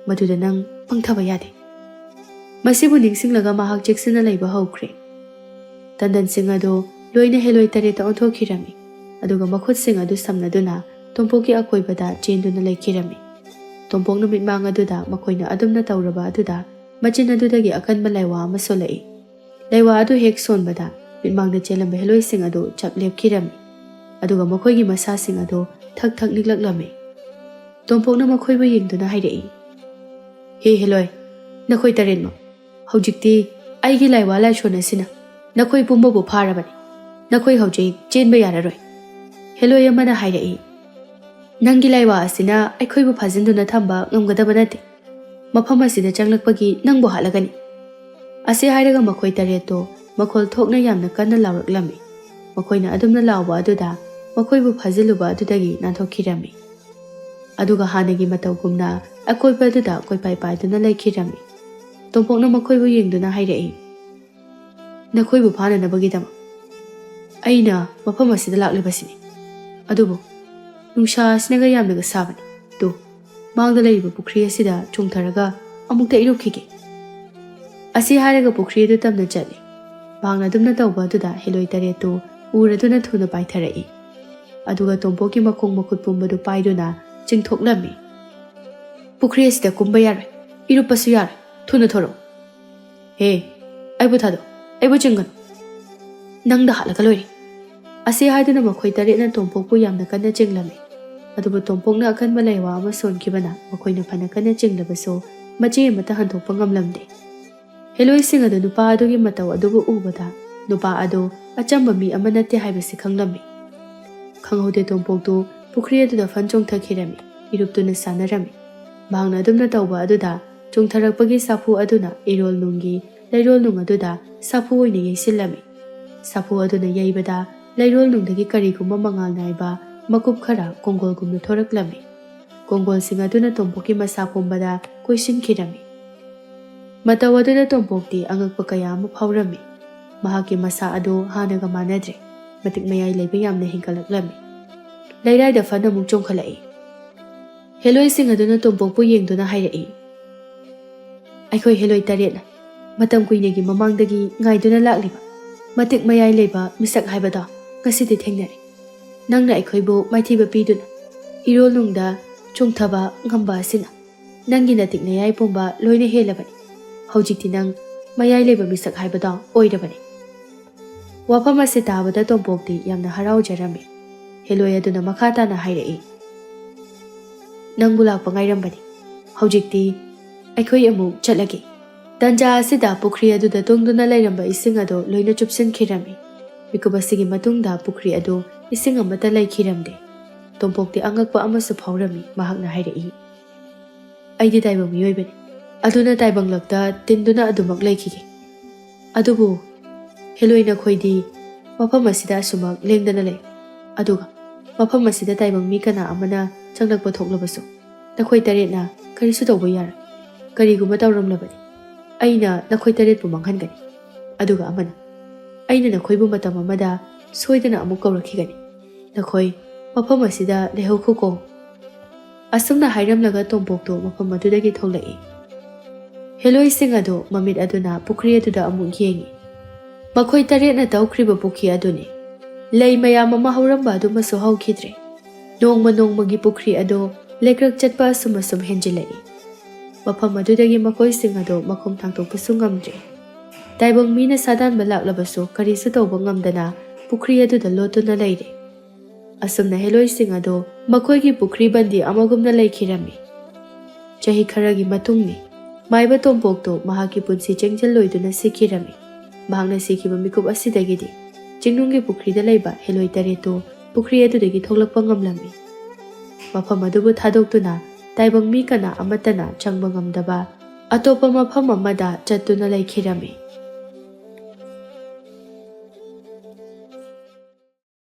ꯃꯗꯨꯗ ꯅꯪ ꯄꯪꯊꯕ ꯌꯥꯗꯦ꯫ ꯃꯁꯤꯕꯨ ꯅꯤꯡꯁꯤꯡꯂꯒ ꯃꯍꯥꯛ ꯆꯦꯛꯁꯤꯟꯅ ꯂꯩꯕ ꯍꯧꯈ꯭ꯔꯦ꯫ ꯇꯟꯗꯟꯁꯤꯡ ꯑꯗꯨ ꯂꯣꯏꯅ ꯍꯦꯂꯣꯏ ꯇꯔꯦꯠꯇ ꯑꯣꯟꯊꯣꯛꯈꯤꯔꯝꯃꯤ꯫ ꯑꯗꯨꯒ ꯃꯈꯨꯠꯁꯤꯡ ꯑꯗꯨ ꯁꯝꯅꯗꯨꯅ ꯇꯣꯝꯄꯣꯛꯀꯤ ꯑꯀꯣꯏꯕꯗ ꯆꯦꯟꯗꯨꯅ ꯂꯩꯈꯤꯔꯝꯃꯤ꯫ ꯇꯣꯝꯄꯣꯛꯅ ꯃꯤꯠꯃꯥꯡ ꯑꯗꯨꯗ ꯃꯈꯣꯏꯅ ꯑꯗꯨꯝꯅ ꯇꯧꯔꯕ ꯑꯗꯨꯗ ꯃꯆꯤꯟ ꯑꯗꯨꯗꯒꯤ ꯑꯀꯟꯕ ꯂꯩꯋꯥ ꯑꯃ ꯁꯣꯜꯂꯛꯏ꯫ ꯂꯩꯋꯥ ꯑꯗꯨ ꯍꯦꯛ ꯁꯣꯟꯕꯗ ꯃꯤꯠꯃꯥꯡꯗ ꯆꯦꯜꯂꯝꯕ ꯍꯦꯂꯣꯏꯁꯤꯡ ꯑꯗꯨ ꯆꯞ ꯂꯦꯞꯈꯤꯔꯝꯃꯤ꯫ ꯑꯗꯨꯒ ꯃꯈꯣꯏꯒꯤ ꯃꯁꯥꯁꯤꯡ ꯑꯗꯨ ꯊꯛ ꯊꯛ ꯅꯤꯛꯂꯛꯂꯝꯃꯤ꯫ ꯇꯣꯝꯄꯣꯛꯅ ꯃꯈꯣꯏꯕꯨ ꯌꯦꯡꯗꯨꯅ ꯍꯥꯏꯔꯛꯏ, "ꯍꯦ ꯍꯦꯂꯣꯏ, ꯅꯈꯣꯏ ꯇꯔꯦꯠꯃꯛ, ꯍꯧꯖꯤꯛꯇꯤ ꯑꯩꯒꯤ ꯂꯥꯏꯋꯥ ꯂꯥꯏꯁꯣꯟ ꯑꯁꯤꯅ ꯅꯈꯣꯏ ꯄꯨꯝꯕꯕꯨ ꯐꯥꯔꯕꯅꯤ꯫ ꯅꯈꯣꯏ ꯍꯧꯖꯤꯛ ꯆꯦꯟꯕ ꯌꯥꯔꯔꯣꯏ." ꯍꯦꯂꯣꯏ ꯑꯃꯅ ꯍꯥꯏꯔꯛꯏ, "ꯅꯪꯒꯤ ꯂꯥꯏꯋꯥ ꯑꯁꯤꯅ ꯑꯩꯈꯣꯏꯕꯨ ꯐꯥꯖꯤꯟꯗꯨꯅ ꯊꯝꯕ ꯉꯝꯒꯗꯕ ꯅꯠꯇꯦ꯫ ꯃꯐꯝ ꯑꯁꯤꯗ ꯆꯪꯂꯛꯄꯒꯤ ꯅꯪꯕꯨ ꯍꯥꯠꯂꯒꯅꯤ." ꯑꯁꯤ ꯍꯥꯏꯔꯒ ꯃꯈꯣꯏ ꯇꯔꯦꯠꯇꯣ ꯃꯈꯣꯜ ꯊꯣꯛꯅ ꯌꯥꯝꯅ ꯀꯟꯅ ꯂꯥꯎꯔꯛꯂꯝꯃꯤ꯫ ꯃꯈꯣꯏꯅ ꯑꯗꯨꯝꯅ ꯂꯥꯎꯕ ꯑꯗꯨꯗ ꯃꯈꯣꯏꯕꯨ ꯐꯥꯖꯤꯜꯂꯨꯕ ꯑꯗꯨꯗꯒꯤ ꯅꯥꯟꯊꯣꯛꯈꯤꯔꯝꯃꯤ꯫ ꯑꯗꯨꯒ ꯍꯥꯟꯅꯒꯤ ꯃꯇꯧꯒꯨꯝꯅ ꯑꯀꯣꯏꯕ ꯑꯗꯨꯗ ꯀꯣꯏꯄꯥꯏ ꯄꯥꯏꯗꯨꯅ ꯂꯩꯈꯤꯔꯝꯃꯤ꯫ ꯇꯣꯝꯄꯣꯛꯅ ꯃꯈꯣꯏꯕꯨ ꯌꯦꯡꯗꯨꯅ ꯍꯥꯏꯔꯛꯏ, "ꯅꯈꯣꯏꯕꯨ ꯐꯥꯅꯅꯕꯒꯤꯗꯃꯛ ꯑꯩꯅ ꯃꯐꯝ ꯑꯁꯤꯗ ꯂꯥꯛꯂꯤꯕꯁꯤꯅꯤ꯫ ꯑꯗꯨꯕꯨ ꯅꯨꯡꯁꯥ ꯑꯁꯤꯅꯒ ꯌꯥꯝꯅꯒ ꯁꯥꯕꯅꯤ꯫ ꯃꯥꯡꯗ ꯂꯩꯔꯤꯕ ꯄꯨꯈ꯭ꯔꯤ ꯑꯁꯤꯗ ꯆꯣꯡꯊꯔꯒ ꯑꯃꯨꯛꯇ ꯏꯔꯨꯈꯤꯒꯦ." ꯑꯁꯤ ꯍꯥꯏꯔꯒ ꯄꯨꯈ꯭ꯔꯤ ꯑꯗꯨ ꯇꯞꯅ ꯆꯠꯂꯤ꯫ ꯃꯍꯥꯛꯅ ꯑꯗꯨꯝꯅ ꯇꯧꯕ ꯑꯗꯨꯗ ꯍꯦꯂꯣꯏ ꯇꯔꯦꯠꯇꯨ ꯎꯔꯗꯨꯅ ꯊꯨꯅ ꯄꯥꯏꯊꯔꯛꯏ꯫ ꯑꯗꯨꯒ ꯇꯣꯝꯄꯣꯛꯀꯤ ꯃꯈꯣꯡ ꯃꯈꯨꯠ ꯄꯨꯝꯕꯗꯨ ꯄꯥꯏꯗꯨꯅ ꯆꯤꯡꯊꯣꯛꯂꯝꯃꯤ꯫ "ꯄꯨꯈ꯭ꯔꯤ ꯑꯁꯤꯗ ꯀꯨꯝꯕ ꯌꯥꯔꯣꯏ, ꯏꯔꯨꯞꯄꯁꯨ ꯌꯥꯔꯣꯏ, ꯊꯨꯅ ꯊꯣꯔꯛꯎ." "ꯍꯦ, ꯑꯩꯕꯨ ꯊꯥꯗꯣꯛ, ꯑꯩꯕꯨ ꯆꯤꯡꯒꯅꯨ, ꯅꯪꯗ ꯍꯥꯠꯂꯒ ꯂꯣꯏꯔꯦ." ꯑꯁꯤ ꯍꯥꯏꯗꯨꯅ ꯃꯈꯣꯏ ꯇꯔꯦꯠꯅ ꯇꯣꯝꯄꯣꯛꯄꯨ ꯌꯥꯝꯅ ꯀꯟꯅ ꯆꯤꯡꯂꯝꯃꯤ꯫ ꯑꯗꯨꯕꯨ ꯇꯣꯝꯄꯣꯛꯅ ꯑꯀꯟꯕ ꯂꯩꯋꯥ ꯑꯃ ꯁꯣꯟꯈꯤꯕꯅ ꯃꯈꯣꯏꯅ ꯐꯅ ꯀꯟꯅ ꯆꯤꯡꯂꯕꯁꯨ ꯃꯆꯦ ꯑꯃꯠꯇ ꯍꯟꯗꯣꯛꯄ ꯉꯝꯂꯝꯗꯦ꯫ ꯍꯦꯂꯣꯏꯁꯤꯡ ꯑꯗꯨ ꯅꯨꯄꯥ ꯑꯗꯨꯒꯤ ꯃꯇꯧ ꯑꯗꯨꯕꯨ ꯎꯕꯗ ꯅꯨꯄꯥ ꯑꯗꯨ ꯑꯆꯝꯕ ꯃꯤ ꯑꯃ ꯅꯠꯇꯦ ꯍꯥꯏꯕꯁꯤ ꯈꯪꯂꯝꯃꯤ꯫ ꯈꯪꯍꯧꯗꯦ ꯇꯣꯝꯄꯣꯛꯇꯨ ꯄꯨꯈ꯭ꯔꯤ ꯑꯗꯨꯗ ꯐꯟ ꯆꯣꯡꯊꯈꯤꯔꯝꯃꯤ꯫ ꯏꯔꯨꯞꯇꯨꯅ ꯁꯥꯟꯅꯔꯝꯃꯤ꯫ ꯃꯍꯥꯛꯅ ꯑꯗꯨꯝꯅ ꯇꯧꯕ ꯑꯗꯨꯗ ꯆꯣꯡꯊꯔꯛꯄꯒꯤ ꯁꯥꯐꯨ ꯑꯗꯨꯅ ꯏꯔꯣꯜ ꯅꯨꯡꯒꯤ ꯂꯩꯔꯣꯜ ꯅꯨꯡ ꯑꯗꯨꯗ ꯁꯥꯐꯨ ꯑꯣꯏꯅ ꯌꯩꯁꯤꯜꯂꯝꯃꯤ꯫ ꯁꯥꯐꯨ ꯑꯗꯨꯅ ꯌꯩꯕꯗ ꯂꯩꯔꯣꯜ ꯅꯨꯡꯗꯒꯤ ꯀꯔꯤꯒꯨꯝꯕ ꯃꯉꯥꯜ ꯅꯥꯏꯕ ꯃꯀꯨꯞ ꯈꯔ ꯀꯣꯡꯒꯣꯜꯒꯨꯝꯅ ꯊꯣꯔꯛꯂꯝꯃꯤ꯫ ꯀꯣꯡꯒꯣꯜꯁꯤꯡ ꯑꯗꯨꯅ ꯇꯣꯝꯄꯣꯛꯀꯤ ꯃꯁꯥ ꯄꯨꯝꯕꯗ ꯀꯣꯏꯁꯤꯟꯈꯤꯔꯝꯃꯤ꯫ ꯃꯇꯧ ꯑꯗꯨꯗ ꯇꯣꯝꯄꯣꯛꯇꯤ ꯑꯉꯛꯄ ꯀꯌా ꯑꯃ ꯐꯥꯎꯔꯝꯃꯤ꯫ ꯃꯍꯥꯛꯀꯤ ꯃꯁꯥ ꯑꯗꯨ ꯍꯥꯟꯅꯒ ꯃꯥꯟꯅꯗ꯭ꯔꯦ꯫ ꯃꯇꯤꯛ ꯃꯌꯥꯏ ꯂꯩꯕ ꯌꯥꯝꯅ ꯍꯦꯟꯒꯠꯂꯛꯂꯝꯃꯤ꯫ ꯂꯩꯔꯥꯏꯗ ꯐꯟ ꯑꯃꯨꯛ ꯆꯣꯡꯈꯠꯂꯛꯏ꯫ ꯍꯦꯂꯣꯏꯁꯤꯡ ꯑꯗꯨꯅ ꯇꯣꯝꯄꯣꯛꯄꯨ ꯌꯦꯡꯗꯨꯅ ꯍꯥꯏꯔꯛꯏ, "ꯑꯩꯈꯣꯏ ꯍꯦꯂꯣꯏ ꯇꯔꯦꯠꯅ ꯃꯇꯝ ꯀꯨꯏꯅꯒꯤ ꯃꯃꯥꯡꯗꯒꯤ ꯉꯥꯏꯗꯨꯅ ꯂꯥꯛꯂꯤꯕ ꯃꯇꯤꯛ ꯃꯌꯥꯏ ꯂꯩꯕ ꯃꯤꯁꯛ ꯍꯥꯏꯕꯗꯣ ꯉꯁꯤꯗꯤ ꯊꯦꯡꯅꯔꯦ꯫ ꯅꯪꯅ ꯑꯩꯈꯣꯏꯕꯨ ꯃꯥꯏꯊꯤꯕ ꯄꯤꯗꯨꯅ ꯏꯔꯣꯜ ꯅꯨꯡꯗ ꯆꯣꯡꯊꯕ ꯉꯝꯕ ꯑꯁꯤꯅ ꯅꯪꯒꯤ ꯅꯇꯤꯛ ꯅꯌꯥꯏ ꯄꯨꯝꯕ ꯂꯣꯏꯅ ꯍꯦꯜꯂꯕꯅꯤ꯫ ꯍꯧꯖꯤꯛꯇꯤ ꯅꯪ ꯃꯌꯥꯏ ꯂꯩꯕ ꯃꯤꯁꯛ ꯍꯥꯏꯕꯗꯣ ꯑꯣꯏꯔꯕꯅꯤ." ꯋꯥꯐꯝ ꯑꯁꯤ ꯇꯥꯕꯗ ꯇꯣꯝꯄꯣꯛꯇꯤ ꯌꯥꯝꯅ ꯍꯔꯥꯎꯖꯔꯝꯃꯤ꯫ ꯍꯦꯂꯣꯏ ꯑꯗꯨꯅ ꯃꯈꯥ ꯇꯥꯅ ꯍꯥꯏꯔꯛꯏ, "ꯅꯪꯕꯨ ꯂꯥꯛꯄ ꯉꯥꯏꯔꯝꯕꯅꯤ꯫ ꯍꯧꯖꯤꯛꯇꯤ ꯑꯩꯈꯣꯏ ꯑꯃꯨꯛ ꯆꯠꯂꯒꯦ." ꯇꯟꯖꯥ ꯑꯁꯤꯗ ꯄꯨꯈ꯭ꯔꯤ ꯑꯗꯨꯗ ꯇꯨꯡꯗꯨꯅ ꯂꯩꯔꯝꯕ ꯏꯁꯤꯡ ꯑꯗꯨ ꯂꯣꯏꯅ ꯆꯨꯞꯁꯤꯟꯈꯤꯔꯝꯃꯤ꯫ ꯃꯤꯀꯨꯞ ꯑꯁꯤꯒꯤ ꯃꯇꯨꯡꯗ ꯄꯨꯈ꯭ꯔꯤ ꯑꯗꯨ ꯏꯁꯤꯡ ꯑꯃꯠꯇ ꯂꯩꯈꯤꯔꯝꯗꯦ꯫ ꯇꯣꯝꯄꯣꯛꯇꯤ ꯑꯉꯛꯄ ꯑꯃꯁꯨ ꯐꯥꯎꯔꯝꯃꯤ꯫ ꯃꯍꯥꯛꯅ ꯍꯥꯏꯔꯛꯏ, "ꯑꯩꯗꯤ ꯇꯥꯏꯕꯪ ꯃꯤꯑꯣꯏꯕꯅꯤ, ꯑꯗꯨꯅ ꯇꯥꯏꯕꯪꯂꯛꯇ ꯇꯤꯟꯗꯨꯅ ꯑꯗꯨꯃꯛ ꯂꯩꯈꯤꯒꯦ꯫ ꯑꯗꯨꯕꯨ ꯍꯦꯂꯣꯏ ꯅꯈꯣꯏꯗꯤ ꯃꯐꯝ ꯑꯁꯤꯗ ꯑꯁꯨꯃꯛ ꯂꯦꯡꯗꯅ ꯂꯩ꯫ ꯑꯗꯨꯒ ꯃꯐꯝ ꯑꯁꯤꯗ ꯇꯥꯏꯕꯪ ꯃꯤ ꯀꯅꯥ ꯑꯃꯅ ꯆꯪꯂꯛꯄ ꯊꯣꯛꯂꯕꯁꯨ ꯅꯈꯣꯏ ꯇꯔꯦꯠꯅ ꯀꯔꯤꯁꯨ ꯇꯧꯕ ꯌꯥꯔꯣꯏ꯫ ꯀꯔꯤꯒꯨꯝꯕ ꯇꯧꯔꯝꯂꯕꯗꯤ ꯑꯩꯅ ꯅꯈꯣꯏ ꯇꯔꯦꯠꯄꯨ ꯃꯥꯡꯍꯟꯒꯅꯤ꯫ ꯑꯗꯨꯒ ꯑꯃꯅ ꯑꯩꯅ ꯅꯈꯣꯏꯕꯨ ꯃꯇꯝ ꯑꯃꯗ ꯁꯣꯏꯗꯅ ꯑꯃꯨꯛ ꯀꯧꯔꯛꯈꯤꯒꯅꯤ꯫ ꯅꯈꯣꯏ ꯃꯐꯝ ꯑꯁꯤꯗ ꯂꯩꯍꯧꯈꯣꯀꯣ." ꯑꯁꯨꯝꯅ ꯍꯥꯏꯔꯝꯂꯒ ꯇꯣꯝꯄꯣꯛꯇꯨ ꯃꯐꯝ ꯑꯗꯨꯗꯒꯤ ꯊꯣꯛꯂꯛꯏ꯫ ꯍꯦꯂꯣꯏꯁꯤꯡ ꯑꯗꯨ ꯃꯃꯤꯠ ꯑꯗꯨꯅ ꯄꯨꯈ꯭ꯔꯤ ꯑꯗꯨꯗ ꯑꯃꯨꯛ ꯌꯦꯡꯉꯤ꯫ ꯃꯈꯣꯏ ꯇꯔꯦꯠꯅ ꯇꯧꯈ꯭ꯔꯤꯕ ꯄꯨꯈ꯭ꯔꯤ ꯑꯗꯨꯅꯤ꯫ ꯂꯩ ꯃꯌꯥꯝ ꯑꯃ ꯍꯧꯔꯝꯕ ꯑꯗꯨꯃꯁꯨ ꯍꯧꯈꯤꯗ꯭ꯔꯦ꯫ ꯅꯣꯡꯃ ꯅꯣꯡꯃꯒꯤ ꯄꯨꯈ꯭ꯔꯤ ꯑꯗꯣ ꯂꯩꯀ꯭ꯔꯛ ꯆꯠꯄ ꯑꯁꯨꯝ ꯍꯦꯟꯖꯤꯜꯂꯛꯏ꯫ ꯃꯐꯝ ꯑꯗꯨꯗꯒꯤ ꯃꯈꯣꯏꯁꯤꯡ ꯑꯗꯣ ꯃꯈꯣꯡ ꯊꯥꯡꯗꯣꯛꯄꯁꯨ ꯉꯝꯗ꯭ꯔꯦ꯫ ꯇꯥꯏꯕꯪ ꯃꯤꯅ ꯁꯥꯗꯥꯟꯕ ꯂꯥꯛꯂꯕꯁꯨ ꯀꯔꯤꯁꯨ ꯇꯧꯕ ꯉꯝꯗꯅ ꯄꯨꯈ꯭ꯔꯤ ꯑꯗꯨꯗ ꯂꯣꯠꯇꯨꯅ ꯂꯩꯔꯦ꯫ ꯑꯁꯨꯝꯅ ꯍꯦꯂꯣꯏꯁꯤꯡ ꯑꯗꯣ ꯃꯈꯣꯏꯒꯤ ꯄꯨꯈ꯭ꯔꯤ ꯕꯟꯗꯤ ꯑꯃꯒꯨꯝꯅ ꯂꯩꯈꯤꯔꯝꯃꯤ꯫ ꯆꯍꯤ ꯈꯔꯒꯤ ꯃꯇꯨꯡꯅꯤ ꯃꯥꯏꯕ ꯇꯣꯝꯄꯣꯛꯇꯣ ꯃꯍꯥꯛꯀꯤ ꯄꯨꯟꯁꯤ ꯆꯦꯡꯖꯜꯂꯣꯏꯗꯨꯅ ꯁꯤꯈꯤꯔꯝꯃꯤ꯫ ꯃꯍꯥꯛꯅ ꯁꯤꯈꯤꯕ ꯃꯤꯀꯨꯞ ꯑꯁꯤꯗꯒꯤꯗꯤ ꯆꯤꯡꯅꯨꯡꯒꯤ ꯄꯨꯈ꯭ꯔꯤꯗ ꯂꯩꯕ ꯍꯦꯂꯣꯏ ꯇꯔꯦꯠꯇꯣ ꯄꯨꯈ꯭ꯔꯤ ꯑꯗꯨꯗꯒꯤ ꯊꯣꯛꯂꯛꯄ ꯉꯝꯂꯝꯃꯤ꯫ ꯃꯐꯝ ꯑꯗꯨꯕꯨ ꯊꯥꯗꯣꯛꯇꯨꯅ ꯇꯥꯏꯕꯪ ꯃꯤ ꯀꯅꯥ ꯑꯃꯠꯇꯅ ꯆꯪꯕ ꯉꯝꯗꯕ ꯑꯇꯣꯞꯄ ꯃꯐꯝ ꯑꯃꯗ ꯆꯠꯇꯨꯅ ꯂꯩꯈꯤꯔꯝꯃꯤ꯫